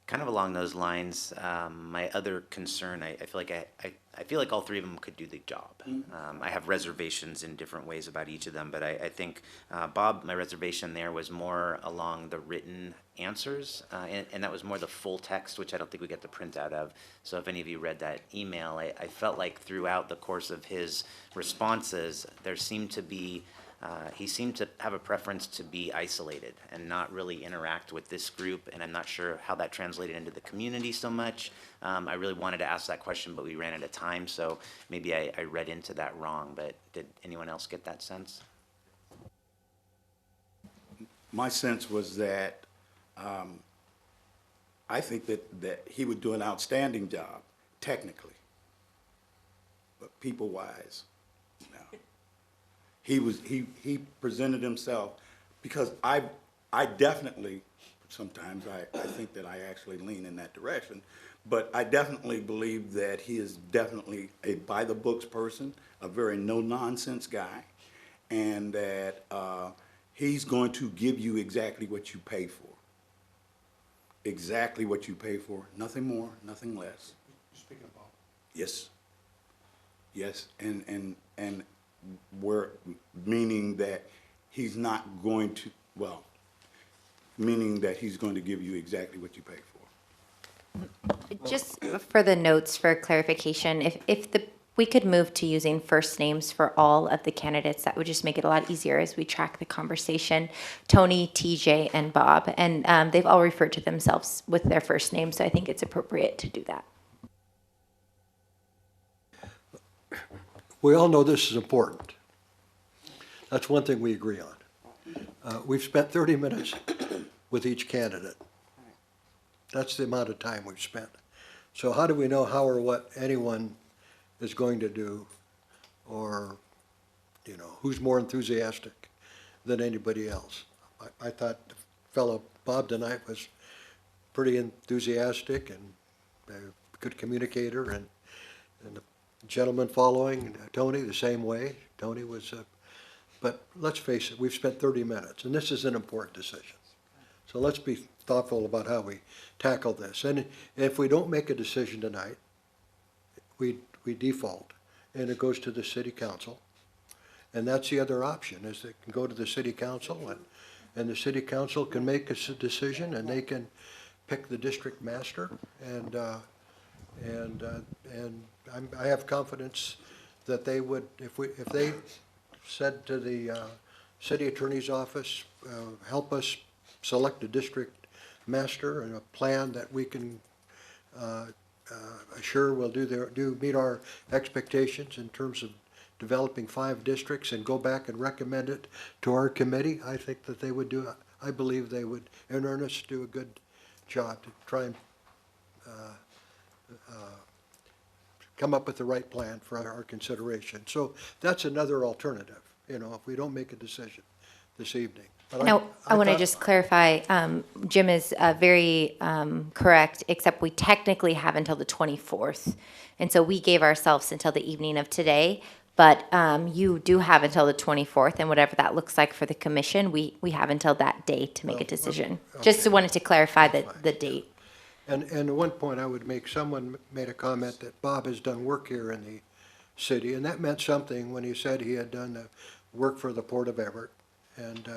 Kind of along those lines, my other concern, I feel like I I feel like all three of them could do the job. I have reservations in different ways about each of them, but I think, Bob, my reservation there was more along the written answers, and that was more the full text, which I don't think we get the printout of. So if any of you read that email, I felt like throughout the course of his responses, there seemed to be, he seemed to have a preference to be isolated and not really interact with this group, and I'm not sure how that translated into the community so much. I really wanted to ask that question, but we ran out of time, so maybe I read into that wrong, but did anyone else get that sense? My sense was that I think that he would do an outstanding job, technically, but people-wise, no. He presented himself, because I definitely, sometimes I think that I actually lean in that direction, but I definitely believe that he is definitely a by-the-books person, a very no-nonsense guy, and that he's going to give you exactly what you pay for. Exactly what you pay for, nothing more, nothing less. Speaking of Bob. Yes. Yes, and we're meaning that he's not going to, well, meaning that he's going to give you exactly what you pay for. Just for the notes for clarification, if we could move to using first names for all of the candidates, that would just make it a lot easier as we track the conversation. Tony, TJ, and Bob, and they've all referred to themselves with their first name, so I think it's appropriate to do that. We all know this is important. That's one thing we agree on. We've spent 30 minutes with each candidate. That's the amount of time we've spent. So how do we know how or what anyone is going to do, or, you know, who's more enthusiastic than anybody else? I thought the fellow Bob tonight was pretty enthusiastic and a good communicator, and the gentleman following, Tony, the same way. Tony was, but let's face it, we've spent 30 minutes, and this is an important decision. So let's be thoughtful about how we tackle this. And if we don't make a decision tonight, we default, and it goes to the city council. And that's the other option, is it can go to the city council, and the city council can make a decision, and they can pick the district master. And I have confidence that they would, if they said to the city attorney's office, help us select a district master and a plan that we can assure will meet our expectations in terms of developing 5 districts, and go back and recommend it to our committee, I think that they would do, I believe they would, in earnest, do a good job to try and come up with the right plan for our consideration. So that's another alternative, you know, if we don't make a decision this evening. But Now, I want to thought- just clarify, Jim is very correct, except we technically have until the 24th. And so we gave ourselves until the evening of today, but you do have until the 24th, and whatever that looks like for the commission, we have until that day to make a decision. Just wanted to clarify the date. And one point I would make, someone made a comment that Bob has done work here in the city, and that meant something when he said he had done the work for the Port of Everett. And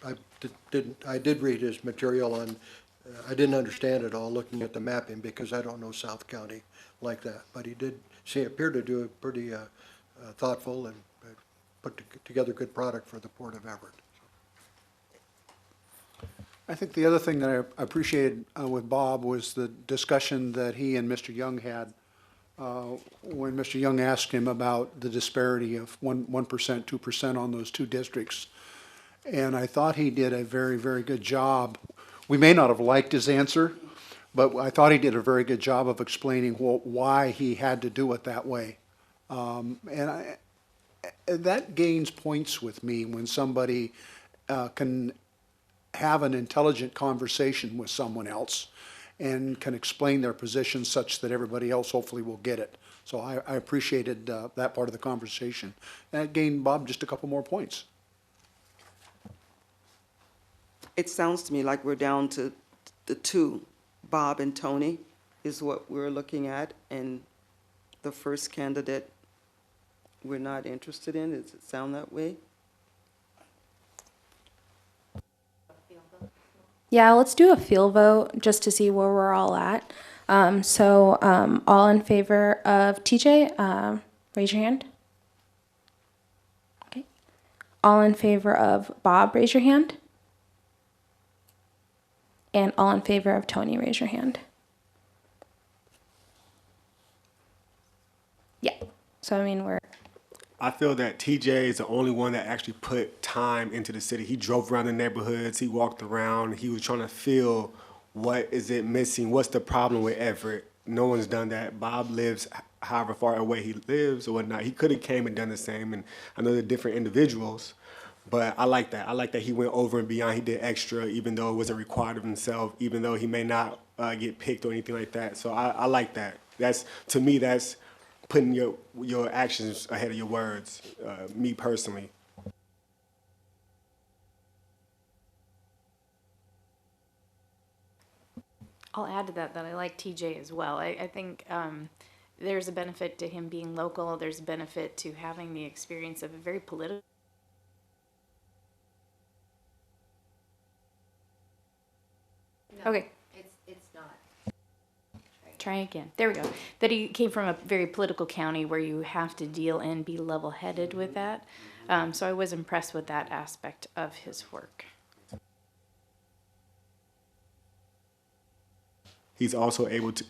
I did read his material on, I didn't understand it all looking at the mapping, because I don't know South County like that. But he did appear to do a pretty thoughtful and put together good product for the Port of Everett. I think the other thing that I appreciated with Bob was the discussion that he and Mr. Young had when Mr. Young asked him about the disparity of 1%, 2% on those 2 districts. And I thought he did a very, very good job. We may not have liked his answer, but I thought he did a very good job of explaining why he had to do it that way. And that gains points with me when somebody can have an intelligent conversation with someone else and can explain their position such that everybody else hopefully will get it. So I appreciated that part of the conversation. And it gained Bob just a couple more points. It sounds to me like we're down to the 2, Bob and Tony. is what we're looking at, and the first candidate we're not interested in. Does it sound that way? Yeah, let's do a field vote just to see where we're all at. All in favor of TJ, raise your hand. Okay. All in favor of Bob, raise your hand. And all in favor of Tony, raise your hand. Yeah. So, I mean, I feel that TJ is the only one that actually put time into the city. He drove around the neighborhoods. He walked around. He was trying to feel what is it missing. What's the problem with Everett? No one's done that. Bob lives however far away he lives or whatnot. He could have came and done the same. And I know they're different individuals, but I like that. I like that he went over and beyond. He did extra, even though it wasn't required of himself, even though he may not get picked or anything like that. So I like that. That's, to me, that's putting your actions ahead of your words, me personally. I'll add to that I like TJ as well. I think there's a benefit to him being local. There's a benefit to having the experience of a very political. No, Okay. It's not. Try again. There we go. That he came from a very political county where you have to deal and be level-headed with that. So I was impressed with that aspect of his work. He's also able to,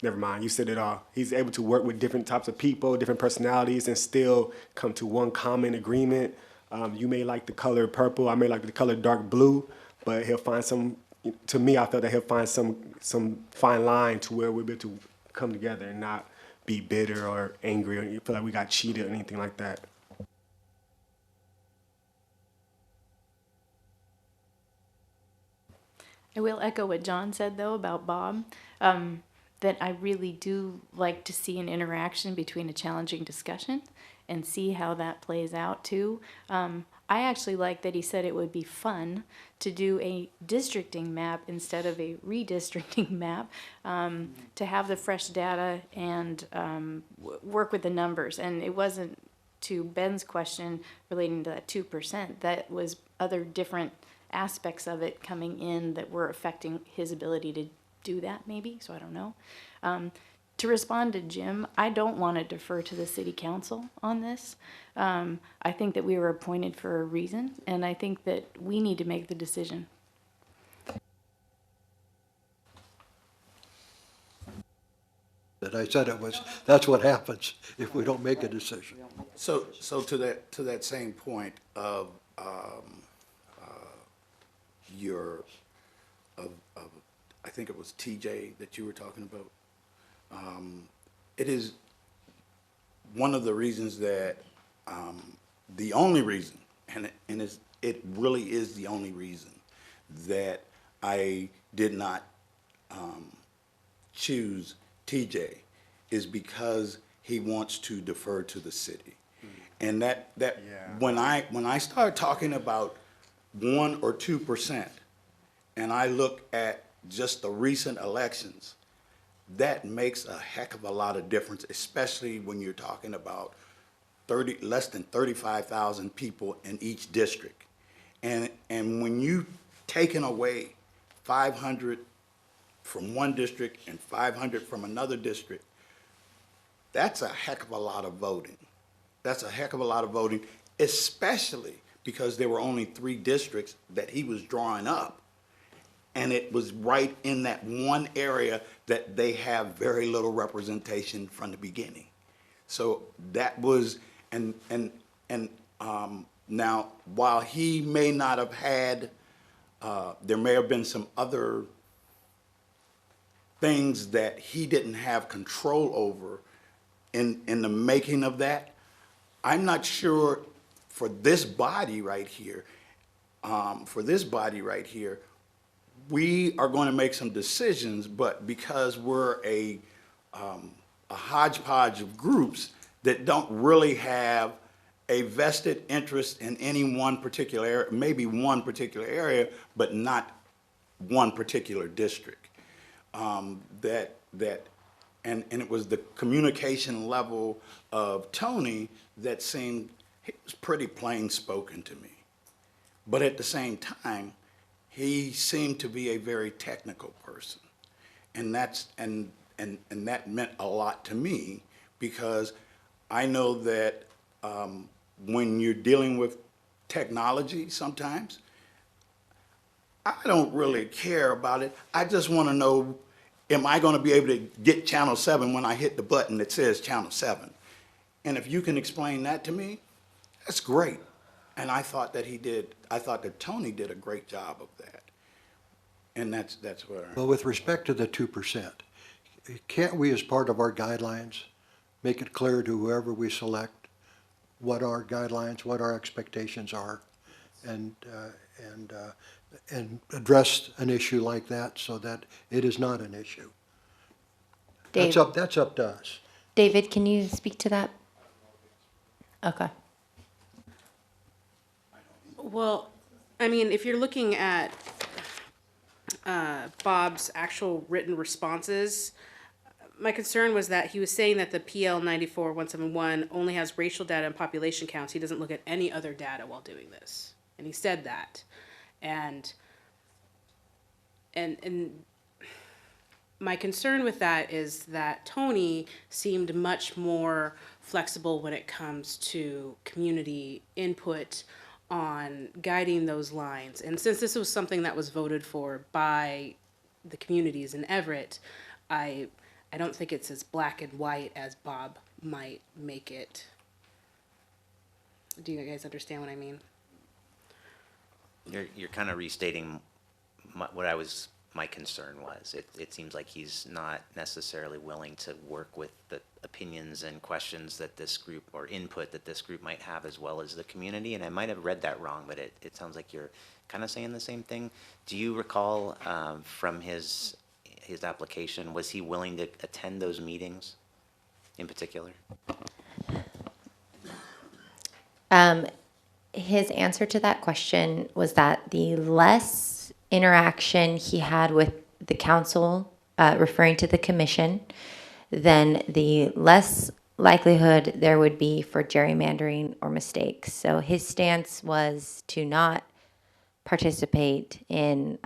never mind, you said it all. He's able to work with different types of people, different personalities, and still come to one common agreement. You may like the color purple, I may like the color dark blue, but he'll find some, to me, I felt that he'll find some fine line to where we'll be able to come together and not be bitter or angry or feel like we got cheated or anything like that. I will echo what John said, though, about Bob, that I really do like to see an interaction between a challenging discussion and see how that plays out, too. I actually like that he said it would be fun to do a districting map instead of a redistricting map, to have the fresh data and work with the numbers. And it wasn't, to Ben's question relating to that 2%, that was other different aspects of it coming in that were affecting his ability to do that, maybe, so I don't know. To respond to Jim, I don't want to defer to the city council on this. I think that we were appointed for a reason, and I think that we need to make the decision. That I said that's what happens if we don't make a decision. So to that same point of I think it was TJ that you were talking about. It is one of the reasons that, the only reason, and it really is the only reason that I did not choose TJ is because he wants to defer to the city. And that when I start talking about 1 or 2%, and I look at just the recent elections, that makes a heck of a lot of difference, especially when you're talking about less than 35,000 people in each district. And when you taking away 500 from one district and 500 from another district, that's a heck of a lot of voting. That's a heck of a lot of voting, especially because there were only 3 districts that he was drawing up. And it was right in that one area that they have very little representation from the beginning. So that was, now, while he may not have had, there may have been some other things that he didn't have control over in the making of that. I'm not sure for this body right here, we are going to make some decisions, but because we're a hodgepodge of groups that don't really have a vested interest in any one particular area, maybe one particular area, but not one particular district. and it was the communication level of Tony that seemed, he was pretty plain spoken to me. But at the same time, he seemed to be a very technical person. And that meant a lot to me, because I know that when you're dealing with technology sometimes, I don't really care about it. I just want to know, am I going to be able to get channel 7 when I hit the button that says channel 7? And if you can explain that to me, that's great. And I thought that Tony did a great job of that. And that's where. Well, with respect to the 2%, can't we, as part of our guidelines, make it clear to whoever we select what our guidelines, what our expectations are, and address an issue like that so that it is not an issue? Dave, That's up to us. David, can you speak to that? Okay. Well, I mean, if you're looking at Bob's actual written responses, my concern was that he was saying that the PL 94-171 only has racial data and population counts. He doesn't look at any other data while doing this. And he said that. And my concern with that is that Tony seemed much more flexible when it comes to community input on guiding those lines. And since this was something that was voted for by the communities in Everett, I don't think it's as black and white as Bob might make it. Do you guys understand what I mean? You're kind of restating my concern was. It seems like he's not necessarily willing to work with the opinions and questions that this group, or input that this group might have, as well as the community. And I might have read that wrong, but it sounds like you're kind of saying the same thing. Do you recall from his application, was he willing to attend those meetings in particular? His answer to that question was that the less interaction he had with the council, referring to the commission, then the less likelihood there would be for gerrymandering or mistakes. So his stance was to not participate in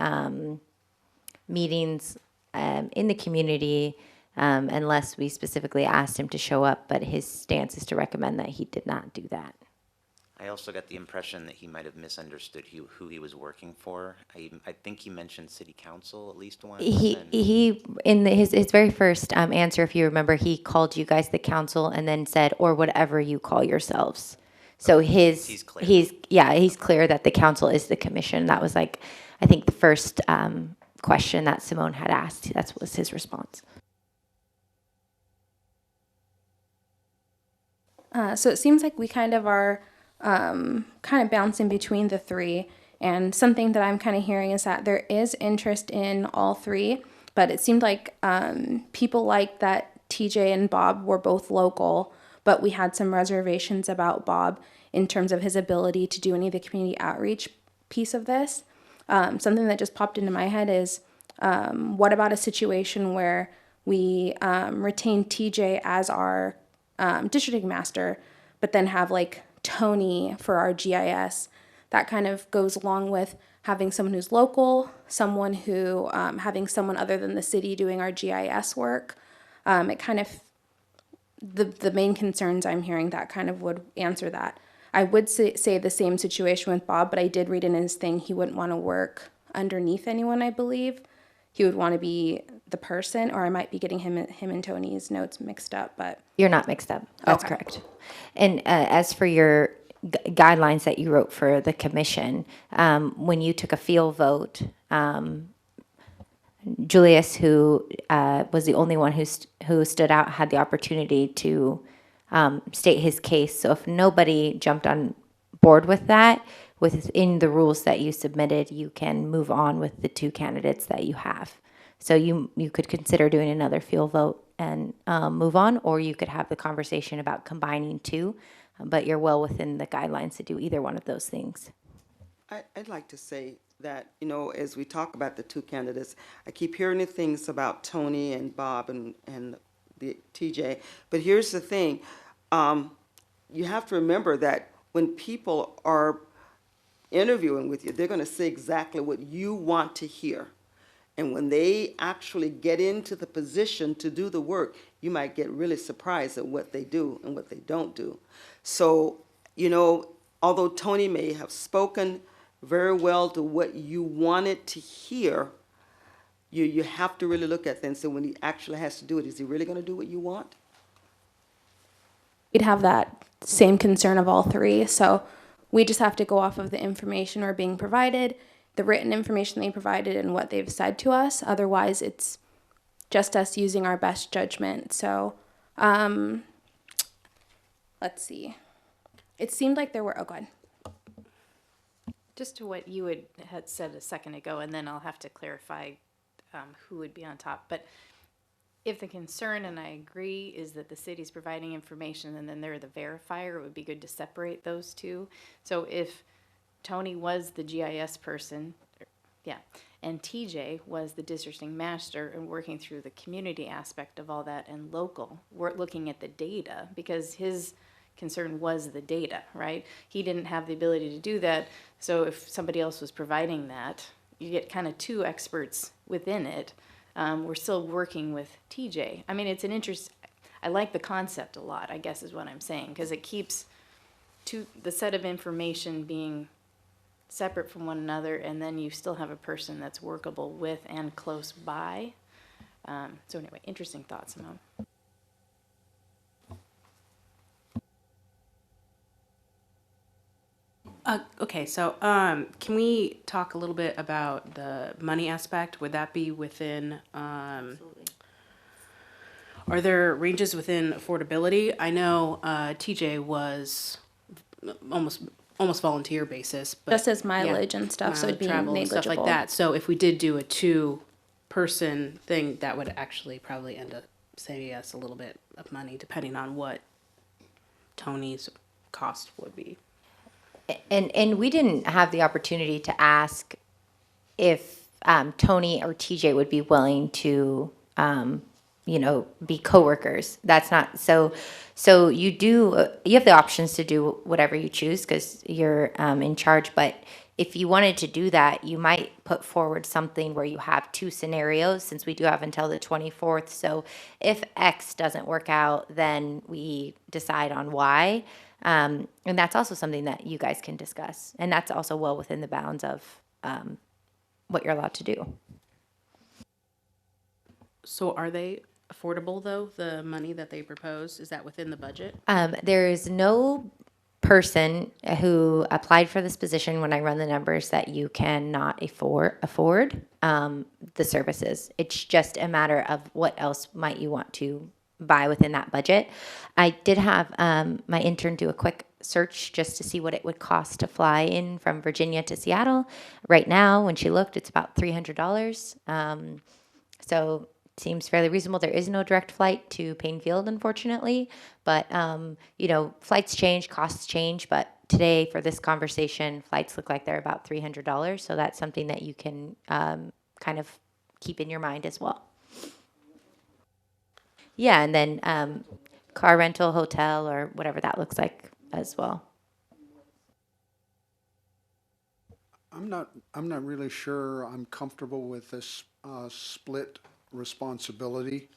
meetings in the community unless we specifically asked him to show up, but his stance is to recommend that he did not do that. I also got the impression that he might have misunderstood who he was working for. I think he mentioned city council at least once. He in his very first answer, if you remember, he called you guys the council and then said, or whatever you call yourselves. So he's clear that the council is the commission. That was I think the first question that Simone had asked. That was his response. So it seems like we kind of are kind of bouncing between the three. And something that I'm kind of hearing is that there is interest in all three, but it seemed like people like that TJ and Bob were both local, but we had some reservations about Bob in terms of his ability to do any of the community outreach piece of this. Something that just popped into my head is, what about a situation where we retain TJ as our districting master, but then have Tony for our GIS? That kind of goes along with having someone who's local, someone who, having someone other than the city doing our GIS work. It kind of, the main concerns I'm hearing that kind of would answer that. I would say the same situation with Bob, but I did read in his thing he wouldn't want to work underneath anyone, I believe. He would want to be the person, or I might be getting him and Tony's notes mixed up, but. You're not mixed up. That's Okay. correct. And as for your guidelines that you wrote for the commission, when you took a field vote, Julius, who was the only one who stood out, had the opportunity to state his case. So if nobody jumped on board with that, within the rules that you submitted, you can move on with the two candidates that you have. So you could consider doing another field vote and move on, or you could have the conversation about combining two, but you're well within the guidelines to do either one of those things. I'd like to say that, you know, as we talk about the two candidates, I keep hearing the things about Tony and Bob and the TJ. But here's the thing, you have to remember that when people are interviewing with you, they're going to say exactly what you want to hear. And when they actually get into the position to do the work, you might get really surprised at what they do and what they don't do. So, you know, although Tony may have spoken very well to what you wanted to hear, you have to really look at things. So when he actually has to do it, is he really going to do what you want? We'd have that same concern of all three. So we just have to go off of the information we're being provided, the written information they provided, and what they've said to us. Otherwise, it's just us using our best judgment. So let's see. It seemed like there were, oh, go ahead. Just to what you had said a second ago, and then I'll have to clarify who would be on top. But if the concern, and I agree, is that the city's providing information and then they're the verifier, it would be good to separate those two. So if Tony was the GIS person, yeah, and TJ was the districting master and working through the community aspect of all that and local, we're looking at the data because his concern was the data, right? He didn't have the ability to do that. So if somebody else was providing that, you get kind of two experts within it. We're still working with TJ. I mean, it's an interest. I like the concept a lot, I guess is what I'm saying, because it keeps the set of information being separate from one another, and then you still have a person that's workable with and close by. So anyway, interesting thoughts, Simone. Okay, so can we talk a little bit about the money aspect? Would that be within, are there ranges within affordability? I know TJ was almost volunteer basis, but Just as mileage and stuff, so it'd be travel and stuff like negligible. that. So if we did do a two-person thing, that would actually probably end up saving us a little bit of money, depending on what Tony's cost would be. And we didn't have the opportunity to ask if Tony or TJ would be willing to, be coworkers. That's not so. So you have the options to do whatever you choose because you're in charge. But if you wanted to do that, you might put forward something where you have two scenarios since we do have until the 24th. So if X doesn't work out, then we decide on Y. And that's also something that you guys can discuss. And that's also well within the bounds of what you're allowed to do. So are they affordable, though, the money that they propose? Is that within the budget? There is no person who applied for this position when I run the numbers that you cannot afford the services. It's just a matter of what else might you want to buy within that budget. I did have my intern do a quick search just to see what it would cost to fly in from Virginia to Seattle. Right now, when she looked, it's about $300. So it seems fairly reasonable. There is no direct flight to Payne-Field, unfortunately. But, flights change, costs change. But today, for this conversation, flights look like they're about $300. So that's something that you can kind of keep in your mind as well. Yeah, and then car rental, hotel, or whatever that looks like as well. I'm not really sure I'm comfortable with this split responsibility.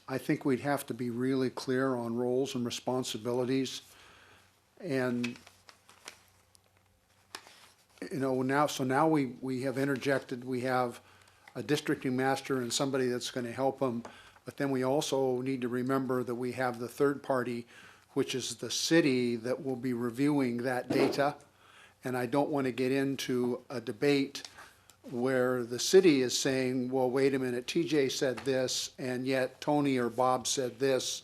I think we'd have to be really clear on roles and responsibilities. And, now we have interjected, we have a districting master and somebody that's going to help them. But then we also need to remember that we have the third party, which is the city that will be reviewing that data. And I don't want to get into a debate where the city is saying, well, wait a minute, TJ said this, and yet Tony or Bob said this.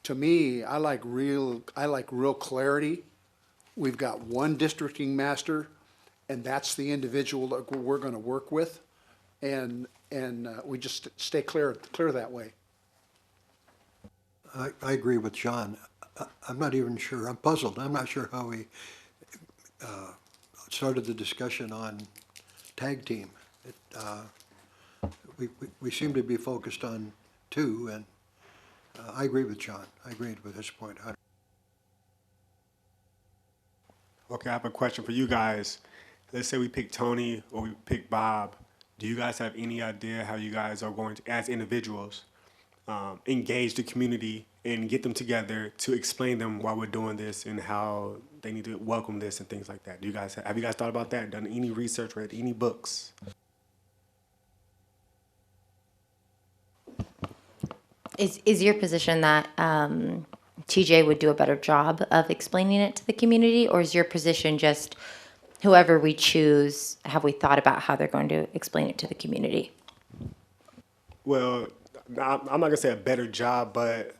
To me, I like real clarity. We've got one districting master, and that's the individual that we're going to work with. And we just stay clear that way. I agree with John. I'm not even sure. I'm puzzled. I'm not sure how we started the discussion on tag team. We seem to be focused on two, and I agree with John. I agreed with his point. Okay, I have a question for you guys. Let's say we pick Tony or we pick Bob. Do you guys have any idea how you guys are going to, as individuals, engage the community and get them together to explain them why we're doing this and how they need to welcome this and things like that? Do you guys have you guys thought about that? Done any research? Read any books? Is your position that TJ would do a better job of explaining it to the community, or is your position just whoever we choose, have we thought about how they're going to explain it to the community? Well, I'm not gonna say a better job, but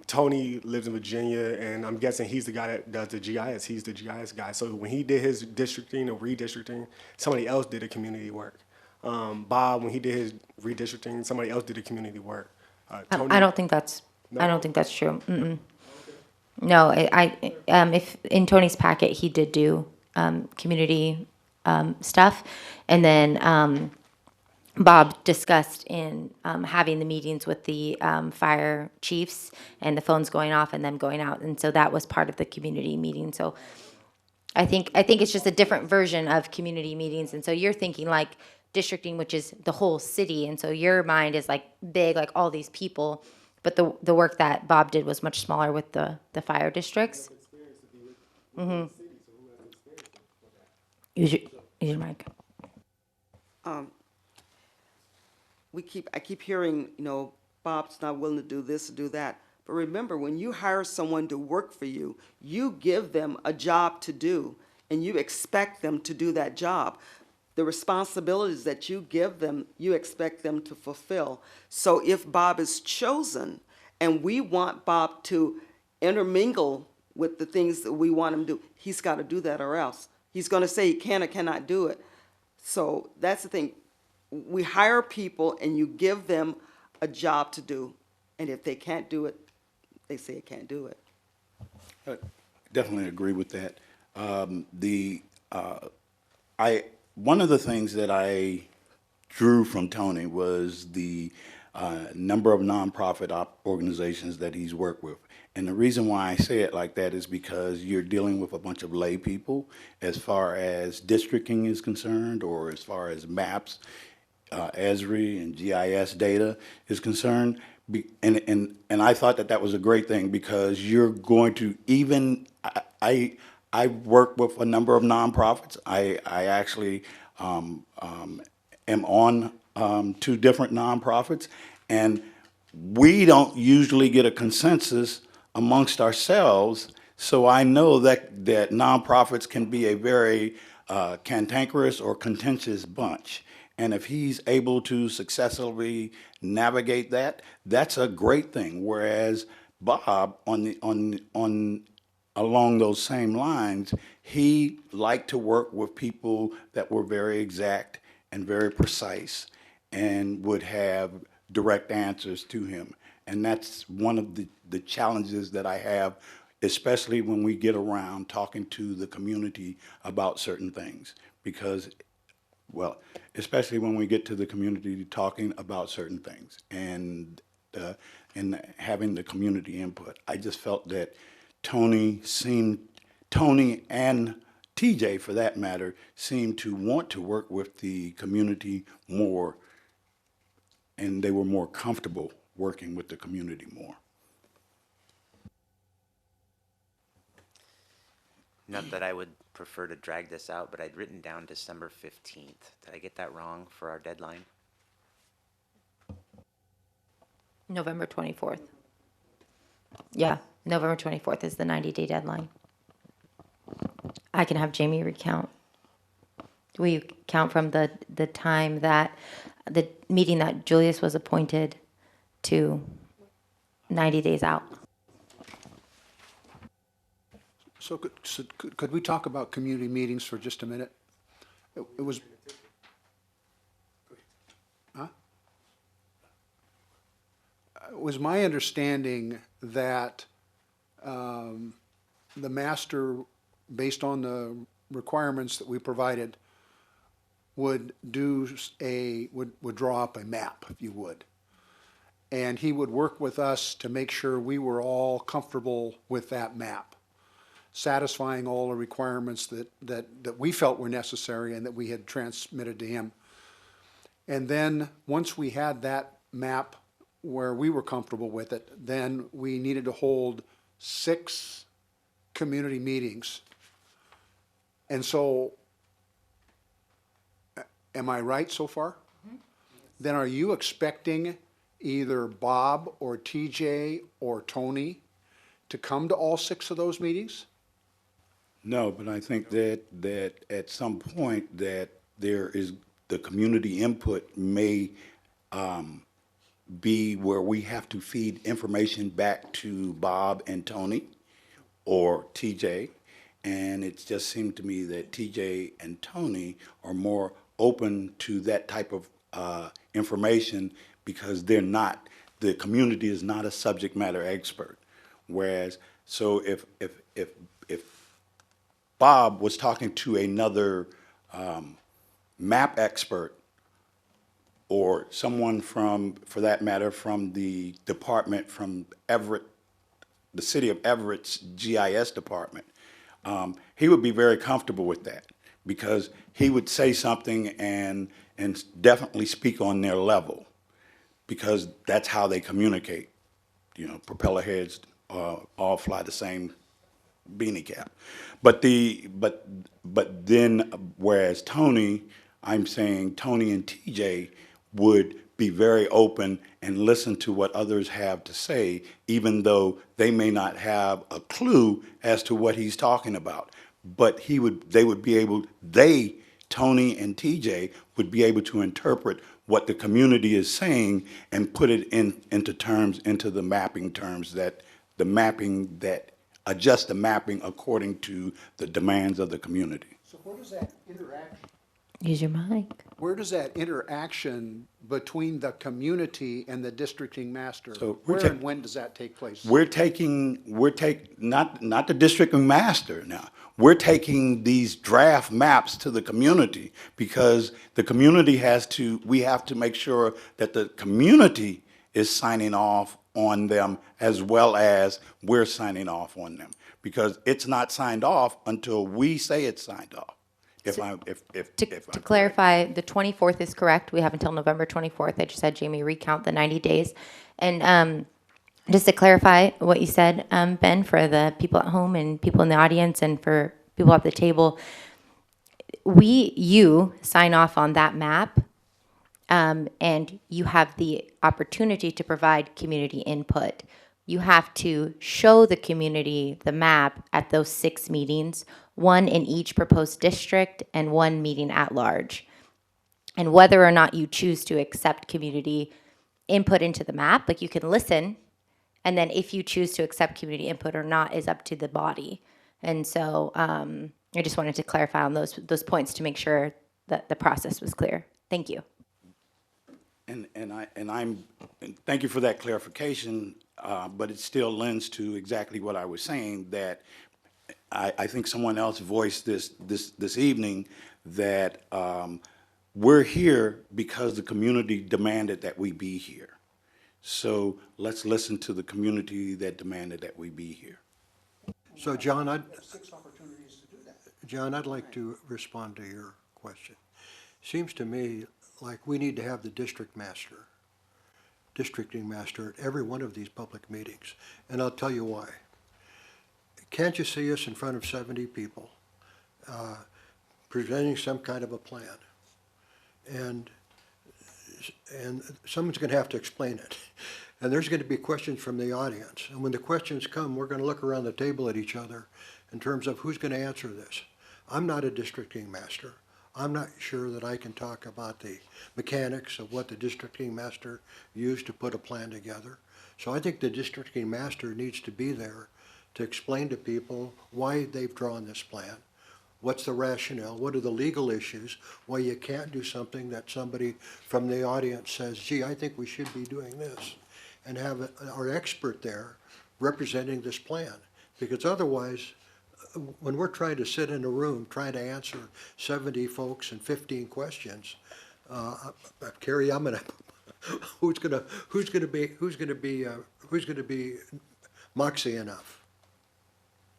Tony lives in Virginia, and I'm guessing he's the guy that does the GIS. He's the GIS guy. So when he did his districting or redistricting, somebody else did the community work. Bob, when he did his redistricting, somebody else did the community work. Tony, I don't think that's. I don't think that's true. Mm-mm. No, if in Tony's packet he did do community stuff, and then Bob discussed in having the meetings with the fire chiefs and the phones going off and them going out, and so that was part of the community meeting. So I think it's just a different version of community meetings, and so you're thinking like districting, which is the whole city, and so your mind is like big, like all these people. But the work that Bob did was much smaller with the fire districts. Mm-hmm. Use your mic. I keep hearing, Bob's not willing to do this or do that. But remember, when you hire someone to work for you, you give them a job to do, and you expect them to do that job. The responsibilities that you give them, you expect them to fulfill. So if Bob is chosen and we want Bob to intermingle with the things that we want him to do, he's got to do that, or else he's going to say he can or cannot do it. So that's the thing. We hire people and you give them a job to do. And if they can't do it, they say they can't do it. I definitely agree with that. One of the things that I drew from Tony was the number of nonprofit organizations that he's worked with. And the reason why I say it like that is because you're dealing with a bunch of lay people as far as districting is concerned, or as far as maps, ESRI and GIS data is concerned. And I thought that was a great thing, because you're going to I work with a number of nonprofits. I actually am on 2 different nonprofits, and we don't usually get a consensus amongst ourselves. So I know that nonprofits can be a very cantankerous or contentious bunch. And if he's able to successfully navigate that, that's a great thing. Whereas Bob, along those same lines, he liked to work with people that were very exact and very precise and would have direct answers to him. And that's one of the challenges that I have, especially when we get around talking to the community about certain things. Because, well, especially when we get to the community talking about certain things and having the community input. I just felt that Tony and TJ, for that matter, seemed to want to work with the community more, and they were more comfortable working with the community more. Not that I would prefer to drag this out, but I'd written down December 15th. Did I get that wrong for our deadline? November 24th. Yeah, November 24th is the 90-day deadline. I can have Jamie recount. We count from the time that the meeting that Julius was appointed to 90 days out. So could we talk about community meetings for just a minute? It was. Huh? It was my understanding that the master, based on the requirements that we provided would would draw up a map, if you would. And he would work with us to make sure we were all comfortable with that map, satisfying all the requirements that we felt were necessary and that we had transmitted to him. And then, once we had that map where we were comfortable with it, then we needed to hold 6 community meetings. And so, am I right so far? Then are you expecting either Bob or TJ or Tony to come to all 6 of those meetings? No, but I think that at some point that there is, the community input may be where we have to feed information back to Bob and Tony or TJ. And it just seemed to me that TJ and Tony are more open to that type of information because they're not, the community is not a subject matter expert. Whereas, so if Bob was talking to another map expert or someone from, for that matter, from the department, from Everett, the city of Everett's GIS department, he would be very comfortable with that because he would say something and definitely speak on their level because that's how they communicate. You know, propeller heads all fly the same beanie cap. But then, whereas Tony, I'm saying Tony and TJ would be very open and listen to what others have to say, even though they may not have a clue as to what he's talking about. But Tony and TJ would be able to interpret what the community is saying and put it into the mapping terms that adjust the mapping according to the demands of the community. So where does that interaction? Use your mic. Where does that interaction between the community and the districting master, So where and when does that take place? Not the districting master now. We're taking these draft maps to the community because the community we have to make sure that the community is signing off on them as well as we're signing off on them. Because it's not signed off until we say it's signed off. To clarify, the 24th is correct. We have until November 24th. I just had Jamie recount the 90 days. And just to clarify what you said, Ben, for the people at home and people in the audience and for people at the table, you sign off on that map, and you have the opportunity to provide community input. You have to show the community the map at those 6 meetings, 1 in each proposed district and 1 meeting at large. And whether or not you choose to accept community input into the map, like you can listen, and then if you choose to accept community input or not is up to the body. And so I just wanted to clarify on those points to make sure that the process was clear. Thank you. And thank you for that clarification, but it still lends to exactly what I was saying, that I think someone else voiced this evening that we're here because the community demanded that we be here. So let's listen to the community that demanded that we be here. So John, I'd like to respond to your question. Seems to me like we need to have the districting master at every one of these public meetings. And I'll tell you why. Can't you see us in front of 70 people presenting some kind of a plan? And someone's going to have to explain it. And there's going to be questions from the audience. And when the questions come, we're going to look around the table at each other in terms of who's going to answer this. I'm not a districting master. I'm not sure that I can talk about the mechanics of what the districting master used to put a plan together. So I think the districting master needs to be there to explain to people why they've drawn this plan. What's the rationale? What are the legal issues? Why you can't do something that somebody from the audience says, gee, I think we should be doing this, and have our expert there representing this plan. Because otherwise, when we're trying to sit in a room, trying to answer 70 folks and 15 questions, Carrie, who's gonna be moxie enough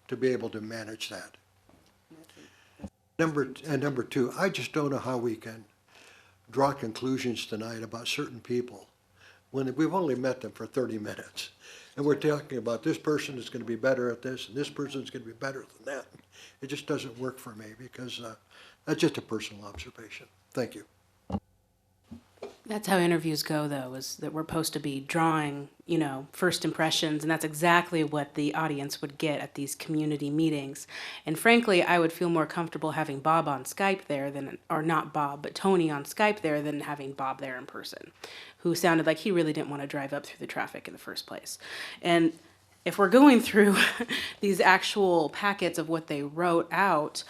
to be able to manage that? Number two, I just don't know how we can draw conclusions tonight about certain people when we've only met them for 30 minutes. And we're talking about this person is going to be better at this and this person is going to be better than that. It just doesn't work for me because that's just a personal observation. Thank you. That's how interviews go, though, is that we're supposed to be drawing, first impressions, and that's exactly what the audience would get at these community meetings. And frankly, I would feel more comfortable having Bob on Skype there or not Bob, but Tony on Skype there than having Bob there in person, who sounded like he really didn't want to drive up through the traffic in the first place. And if we're going through these actual packets of what they wrote out,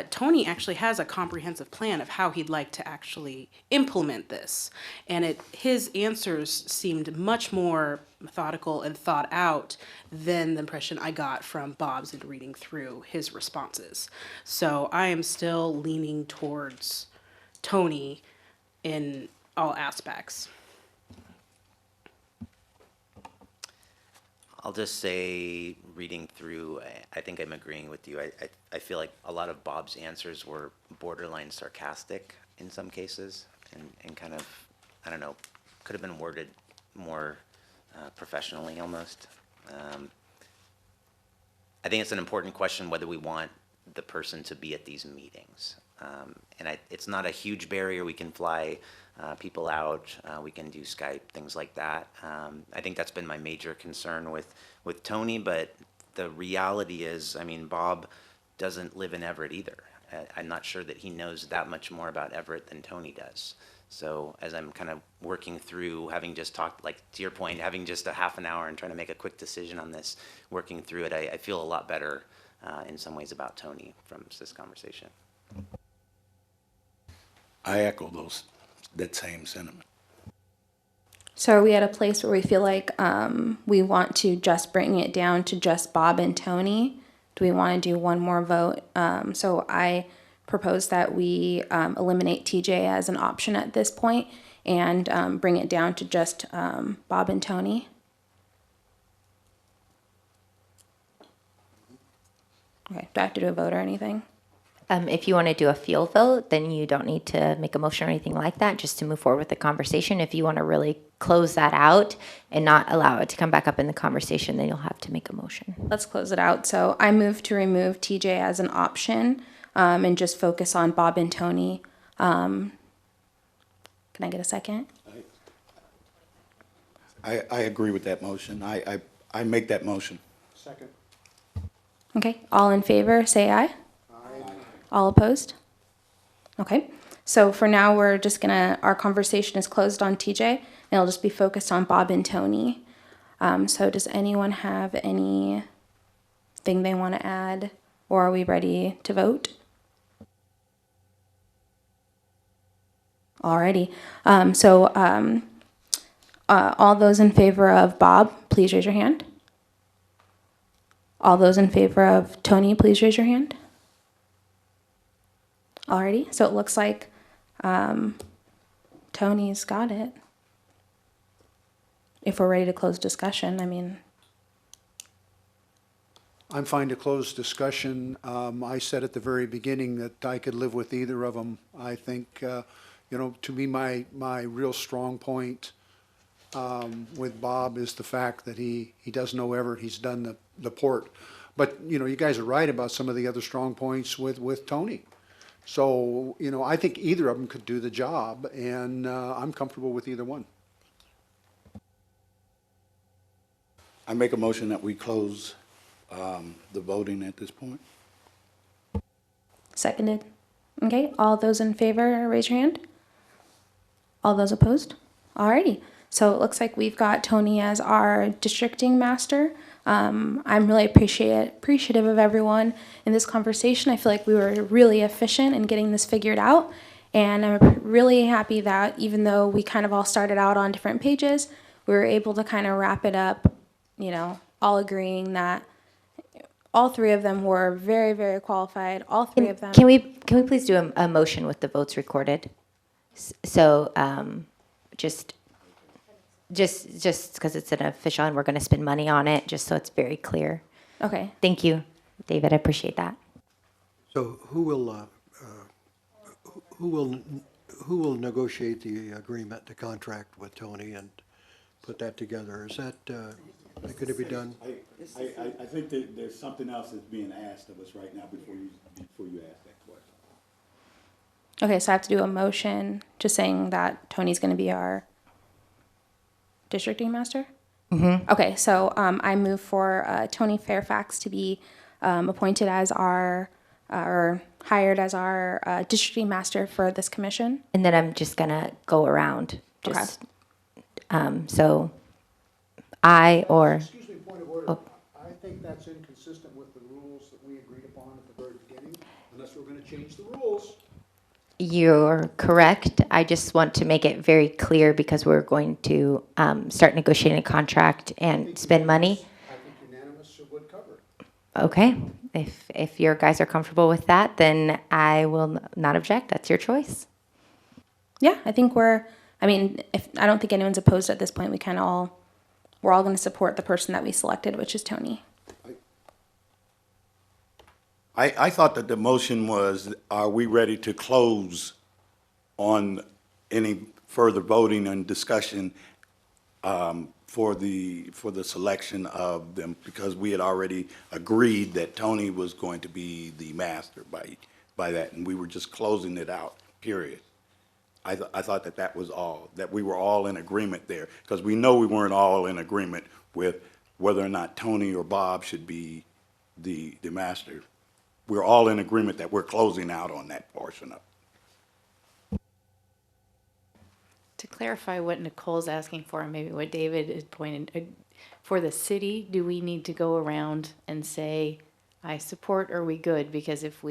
Tony actually has a comprehensive plan of how he'd like to actually implement this. And his answers seemed much more methodical and thought out than the impression I got from Bob's in reading through his responses. So I am still leaning towards Tony in all aspects. I'll just say, reading through, I think I'm agreeing with you. I feel like a lot of Bob's answers were borderline sarcastic in some cases, and kind of, I don't know, could have been worded more professionally almost. I think it's an important question whether we want the person to be at these meetings. And it's not a huge barrier. We can fly people out. We can do Skype, things like that. I think that's been my major concern with Tony, but the reality is, Bob doesn't live in Everett either. I'm not sure that he knows that much more about Everett than Tony does. So as I'm kind of working through, having just talked, like to your point, having just a half an hour and trying to make a quick decision on this, working through it, I feel a lot better in some ways about Tony from this conversation. I echo that same sentiment. So are we at a place where we feel like we want to just bring it down to just Bob and Tony? Do we want to do one more vote? So I propose that we eliminate TJ as an option at this point and bring it down to just Bob and Tony. Okay, do I have to do a vote or anything? If you want to do a field vote, then you don't need to make a motion or anything like that, just to move forward with the conversation. If you want to really close that out and not allow it to come back up in the conversation, then you'll have to make a motion. Let's close it out. So I move to remove TJ as an option and just focus on Bob and Tony. Can I get a second? I agree with that motion. I make that motion. Second. Okay, all in favor, say aye. All opposed? Okay, so for now, we're just our conversation is closed on TJ, and it'll just be focused on Bob and Tony. So does anyone have anything they want to add, or are we ready to vote? Alrighty, all those in favor of Bob, please raise your hand. All those in favor of Tony, please raise your hand. Alrighty, so it looks like Tony's got it. If we're ready to close discussion, I'm fine to close discussion. I said at the very beginning that I could live with either of them. I think, to me, my real strong point with Bob is the fact that he does know Everett. He's done the port. But, you guys are right about some of the other strong points with Tony. So, I think either of them could do the job, and I'm comfortable with either one. I make a motion that we close the voting at this point. seconded. Okay, all those in favor, raise your hand. All those opposed? Alrighty, so it looks like we've got Tony as our districting master. I'm really appreciative of everyone in this conversation. I feel like we were really efficient in getting this figured out. And I'm really happy that even though we kind of all started out on different pages, we were able to kind of wrap it up, all agreeing that all three of them were very, very qualified. All three of them. Can we please do a motion with the votes recorded? So just because it's an official and we're going to spend money on it, just so it's very clear. Okay. Thank you, David. I appreciate that. So who will negotiate the agreement, the contract with Tony and put that together? Is that going to be done? I think that there's something else that's being asked of us right now before you ask that question. Okay, so I have to do a motion just saying that Tony's going to be our districting master? Mm-hmm. Okay, so I move for Tony Fairfax to be appointed as our, or hired as our districting master for this commission. And then I'm just going to go around. Just, so I or... Excuse me, point of order. Oh. I think that's inconsistent with the rules that we agreed upon at the very beginning, unless we're going to change the rules. You're correct. I just want to make it very clear because we're going to start negotiating a contract and spend money. I think unanimous would cover it. Okay. If your guys are comfortable with that, then I will not object. That's your choice. Yeah, I think I don't think anyone's opposed at this point. We're all going to support the person that we selected, which is Tony. I thought that the motion was, are we ready to close on any further voting and discussion for the selection of them? Because we had already agreed that Tony was going to be the master by that, and we were just closing it out, period. I thought that was all, that we were all in agreement there, because we know we weren't all in agreement with whether or not Tony or Bob should be the master. We're all in agreement that we're closing out on that portion of it. To clarify what Nicole's asking for, and maybe what David is pointing, for the city, do we need to go around and say, I support, or are we good? Because if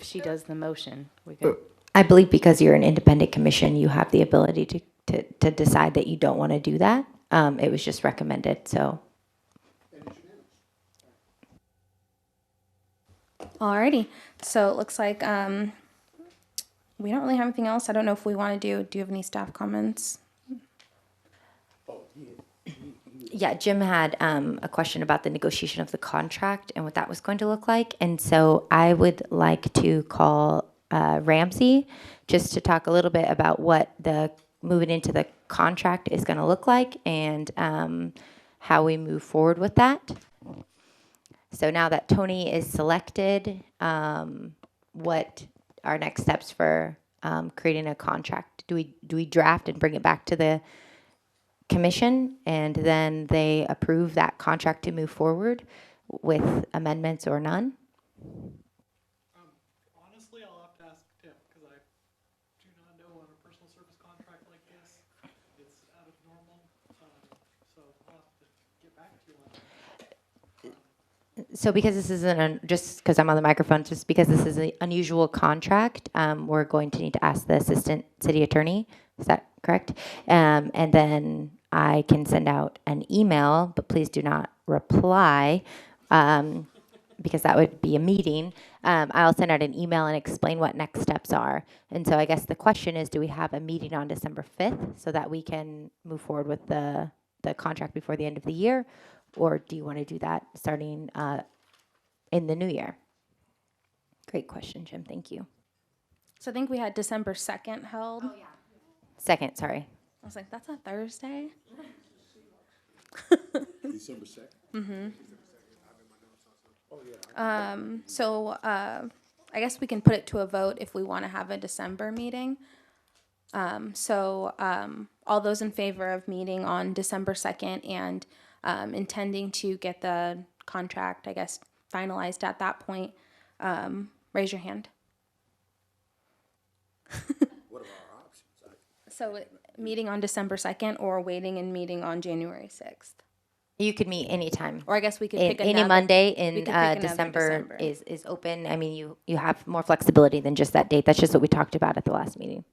she does the motion, we good. I believe because you're an independent commission, you have the ability to decide that you don't want to do that. It was just recommended, so. Alrighty, so it looks like we don't really have anything else. I don't know if we want to do you have any staff comments? Yeah, Jim had a question about the negotiation of the contract and what that was going to look like. And so I would like to call Ramsey just to talk a little bit about what the moving into the contract is going to look like and how we move forward with that. So now that Tony is selected, what are next steps for creating a contract? Do we draft and bring it back to the commission and then they approve that contract to move forward with amendments or none? Honestly, I'll have to ask Tim because I do not know on a personal service contract like this. It's out of normal, so I'll have to get back to you on that. So because this is just because I'm on the microphone, just because this is an unusual contract, we're going to need to ask the assistant city attorney. Is that correct? And then I can send out an email, but please do not reply because that would be a meeting. I'll send out an email and explain what next steps are. And so I guess the question is, do we have a meeting on December 5th so that we can move forward with the contract before the end of the year? Or do you want to do that starting in the new year? Great question, Jim. Thank you. So I think we had December 2nd held. Oh, yeah. 2nd, sorry. I was like, that's a Thursday? December 2nd? Mm-hmm. So I guess we can put it to a vote if we want to have a December meeting. So all those in favor of meeting on December 2nd and intending to get the contract, I guess, finalized at that point, raise your hand. What are our options? So meeting on December 2nd or waiting and meeting on January 6th? You could meet anytime. Or I guess we could pick any another. Monday We in could pick another December is open. I mean, you have more flexibility than just that date. That's just what we talked about at the last meeting.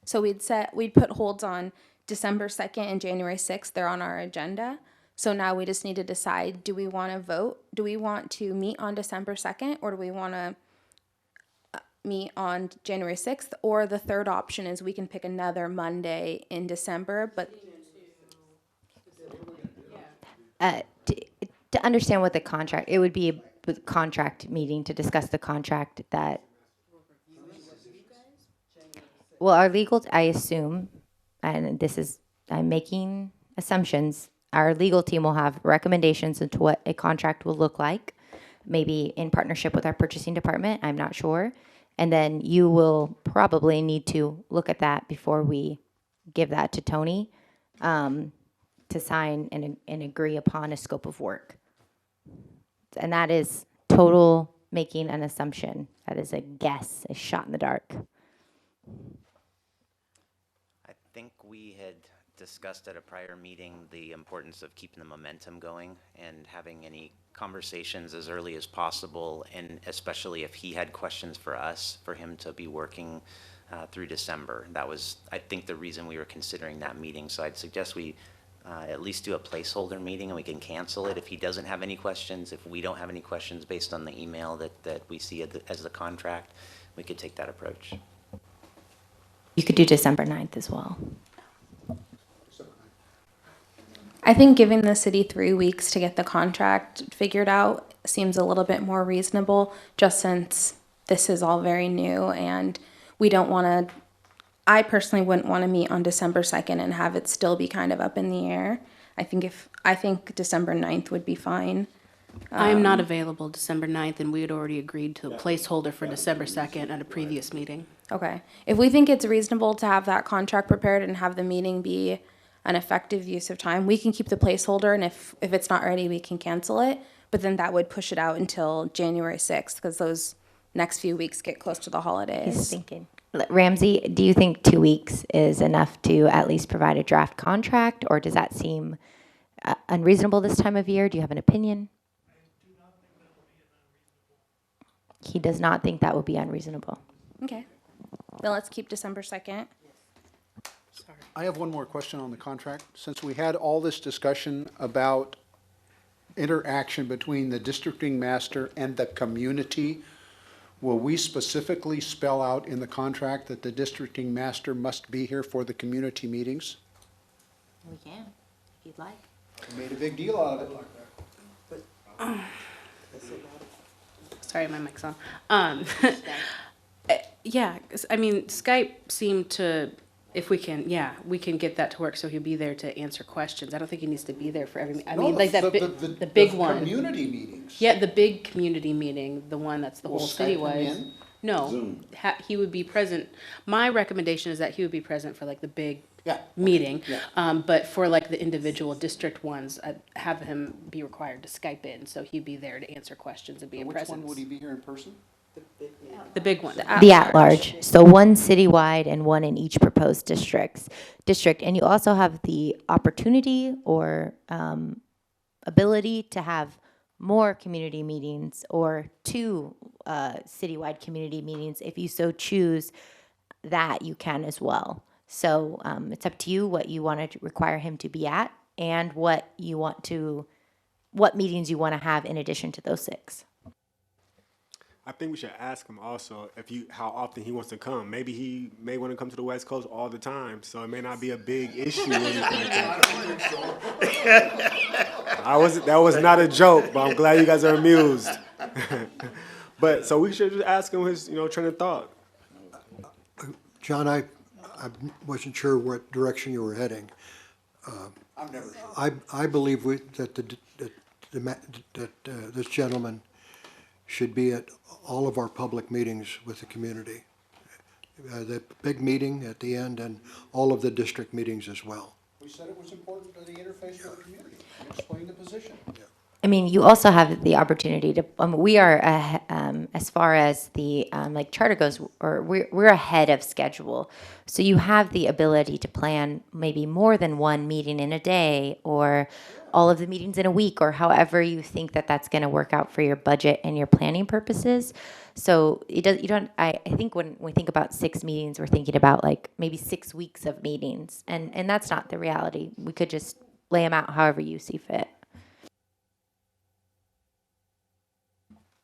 So we'd put holds on December 2nd and January 6th. They're on our agenda. So now we just need to decide, do we want to vote? Do we want to meet on December 2nd, or do we want to meet on January 6th? Or the third option is we can pick another Monday in December, but To understand what the contract, it would be a contract meeting to discuss the contract that. Well, our legal, I assume, and this is, I'm making assumptions, our legal team will have recommendations into what a contract will look like, maybe in partnership with our purchasing department, I'm not sure. And then you will probably need to look at that before we give that to Tony, to sign and agree upon a scope of work. And that is total making an assumption. That is a guess, a shot in the dark. I think we had discussed at a prior meeting the importance of keeping the momentum going and having any conversations as early as possible, and especially if he had questions for us, for him to be working through December. That was, I think, the reason we were considering that meeting. So I'd suggest we at least do a placeholder meeting, and we can cancel it if he doesn't have any questions. If we don't have any questions based on the email that we see as the contract, we could take that approach. You could do December 9th as well. I think giving the city 3 weeks to get the contract figured out seems a little bit more reasonable, just since this is all very new and we don't want to, I personally wouldn't want to meet on December 2nd and have it still be kind of up in the air. I think December 9th would be fine. I'm not available December 9th, and we had already agreed to a placeholder for December 2nd at a previous meeting. Okay. If we think it's reasonable to have that contract prepared and have the meeting be an effective use of time, we can keep the placeholder, and if it's not ready, we can cancel it. But then that would push it out until January 6th, because those next few weeks get close to the holidays. He's thinking. Ramsey, do you think 2 weeks is enough to at least provide a draft contract, or does that seem unreasonable this time of year? Do you have an opinion? He does not think that would be unreasonable. Okay. Then let's keep December 2nd. I have one more question on the contract. Since we had all this discussion about interaction between the districting master and the community, will we specifically spell out in the contract that the districting master must be here for the community meetings? We can, if you'd like. We made a big deal out of it. Sorry, my mic's on. Yeah, 'cause, I mean, Skype seemed to, if we can, we can get that to work so he'll be there to answer questions. I don't think he needs to be there for every, I mean, like that, the big one. Community meetings. Yeah, the big community meeting, the one that's the Will whole Skype come city-wide. in? No, he would be present. My recommendation is that he would be present for like the big Yeah. meeting. Yeah. But for like the individual district ones, I'd have him be required to Skype in, so he'd be there to answer questions and be in Which presence. one would he be here in person? The big one. The at-large, so one citywide and one in each proposed district. And you also have the opportunity or ability to have more community meetings or 2 citywide community meetings. If you so choose, that you can as well. So it's up to you what you want to require him to be at and what meetings you want to have in addition to those 6. I think we should ask him also how often he wants to come. Maybe he may want to come to the West Coast all the time, so it may not be a big issue or anything like that. That was not a joke, but I'm glad you guys are amused. But so we should just ask him his train of thought. John, I wasn't sure what direction you were heading. I'm never sure. I believe that this gentleman should be at all of our public meetings with the community. The big meeting at the end and all of the district meetings as well. We said it was important to the interface with the community and explain the position. Yeah. I mean, you also have the opportunity to. We are as far as the like charter goes, or we're ahead of schedule. So you have the ability to plan maybe more than one meeting in a day, or all of the meetings in a week, or however you think that that's going to work out for your budget and your planning purposes. So it does. You don't. I think when we think about 6 meetings, we're thinking about like maybe 6 weeks of meetings, and that's not the reality. We could just lay them out however you see fit.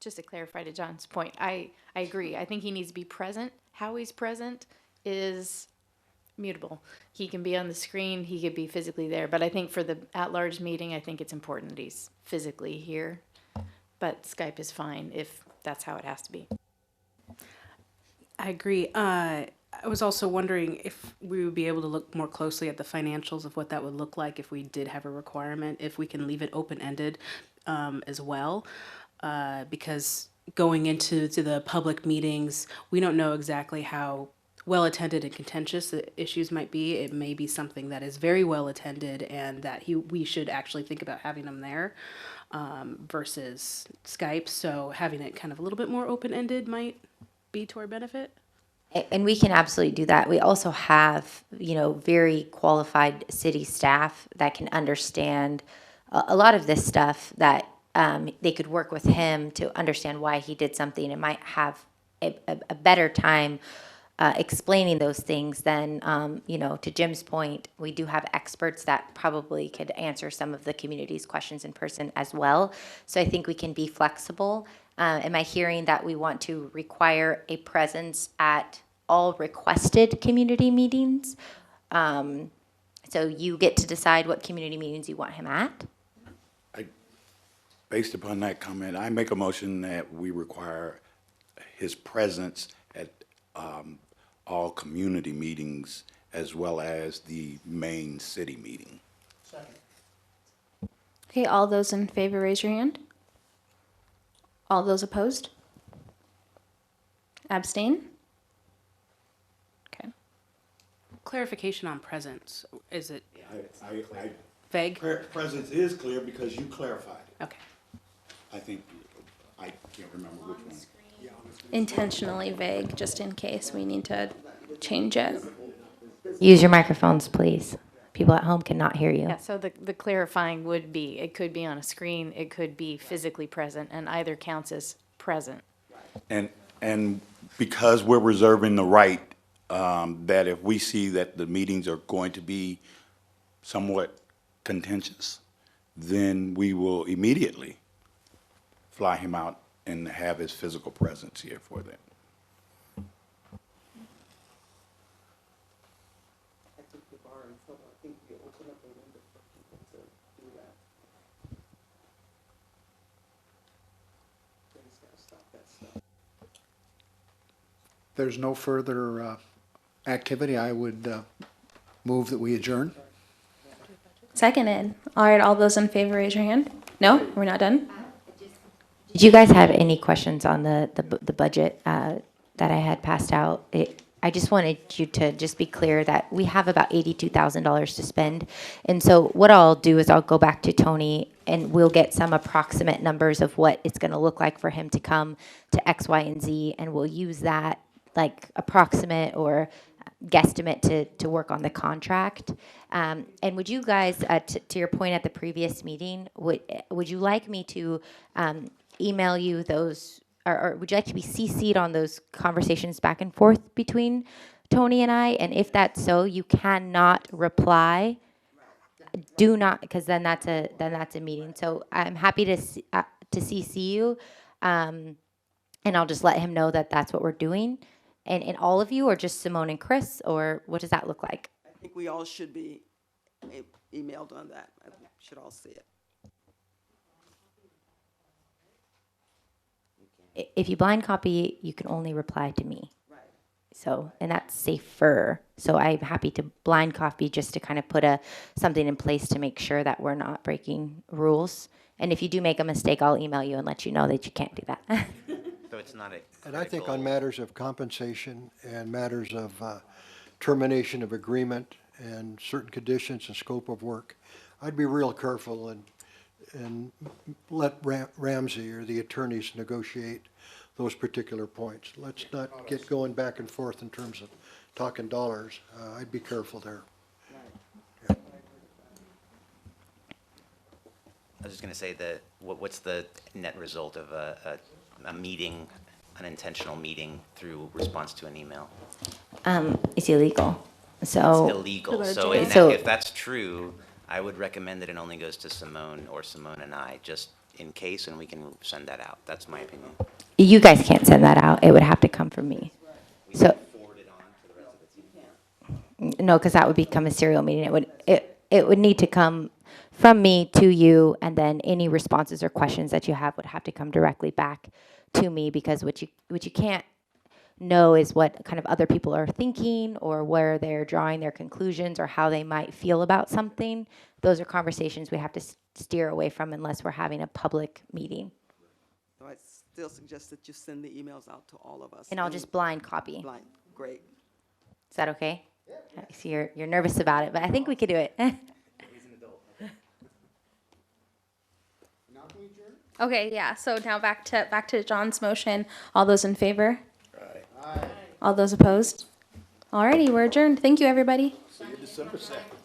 Just to clarify to John's point, I agree. I think he needs to be present. How he's present is mutable. He can be on the screen, he could be physically there, but I think for the at-large meeting, I think it's important that he's physically here. But Skype is fine if that's how it has to be. I agree. I was also wondering if we would be able to look more closely at the financials of what that would look like if we did have a requirement, if we can leave it open-ended as well. Because going into the public meetings, we don't know exactly how well-attended and contentious the issues might be. It may be something that is very well-attended and that we should actually think about having them there versus Skype. So having it kind of a little bit more open-ended might be to our benefit. And we can absolutely do that. We also have, very qualified city staff that can understand a lot of this stuff, that they could work with him to understand why he did something and might have a better time explaining those things than, to Jim's point, we do have experts that probably could answer some of the community's questions in person as well. So I think we can be flexible. Am I hearing that we want to require a presence at all requested community meetings? So you get to decide what community meetings you want him at? Based upon that comment, I make a motion that we require his presence at all community meetings as well as the main city meeting. Okay, all those in favor, raise your hand. All those opposed? Abstain? Okay. Clarification on presence, is it I vague? Presence is clear because you clarified it. Okay. I think, I can't remember which one. Intentionally vague, just in case we need to change it. Use your microphones, please. People at home cannot hear you. Yeah, so the clarifying would be, it could be on a screen, it could be physically present, and either counts as present. And because we're reserving the right, that if we see that the meetings are going to be somewhat contentious, then we will immediately fly him out and have his physical presence here for that. There's no further activity. I would move that we adjourn. Seconded. All right, all those in favor, raise your hand. No, we're not done? Did you guys have any questions on the budget that I had passed out? I just wanted you to just be clear that we have about $82,000 to spend. And so what I'll do is I'll go back to Tony and we'll get some approximate numbers of what it's going to look like for him to come to X, Y, and Z. And we'll use that like approximate or guesstimate to work on the contract. And would you guys, to your point at the previous meeting, would you like me to email you those, or would you like to be CC'd on those conversations back and forth between Tony and I? And if that's so, you cannot reply. Do not, because then that's a meeting. So I'm happy to CC you, and I'll just let him know that that's what we're doing. And all of you, or just Simone and Chris, or what does that look like? I think we all should be emailed on that. I think we should all see it. If you blind copy, you can only reply to me. Right. So, and that's safer. So I'm happy to blind copy just to kind of put something in place to make sure that we're not breaking rules. And if you do make a mistake, I'll email you and let you know that you can't do that. So it's not a And I think critical- on matters of compensation and matters of termination of agreement and certain conditions and scope of work, I'd be real careful and let Ramsey or the attorneys negotiate those particular points. Let's not get going back and forth in terms of talking dollars. I'd be careful there. I was just going to say that what's the net result of a meeting, an intentional meeting through response to an email? It's illegal. So It's illegal. So So- if that's true, I would recommend that it only goes to Simone or Simone and I, just in case, and we can send that out. That's my opinion. You guys can't send that out. It would have to come from me. So, Forward it on to the rest of the team. no, because that would become a serial meeting. It would need to come from me to you, and then any responses or questions that you have would have to come directly back to me, because what you can't know is what kind of other people are thinking, or where they're drawing their conclusions, or how they might feel about something. Those are conversations we have to steer away from unless we're having a public meeting. So I still suggest that you send the emails out to all of us. And I'll just blind copy. Blind, great. Is that okay? I see you're nervous about it, but I think we could do it. Okay, yeah, so now back to John's motion. All those in favor? Aye. All those opposed? Alrighty, we're adjourned. Thank you, everybody. See you December 2nd.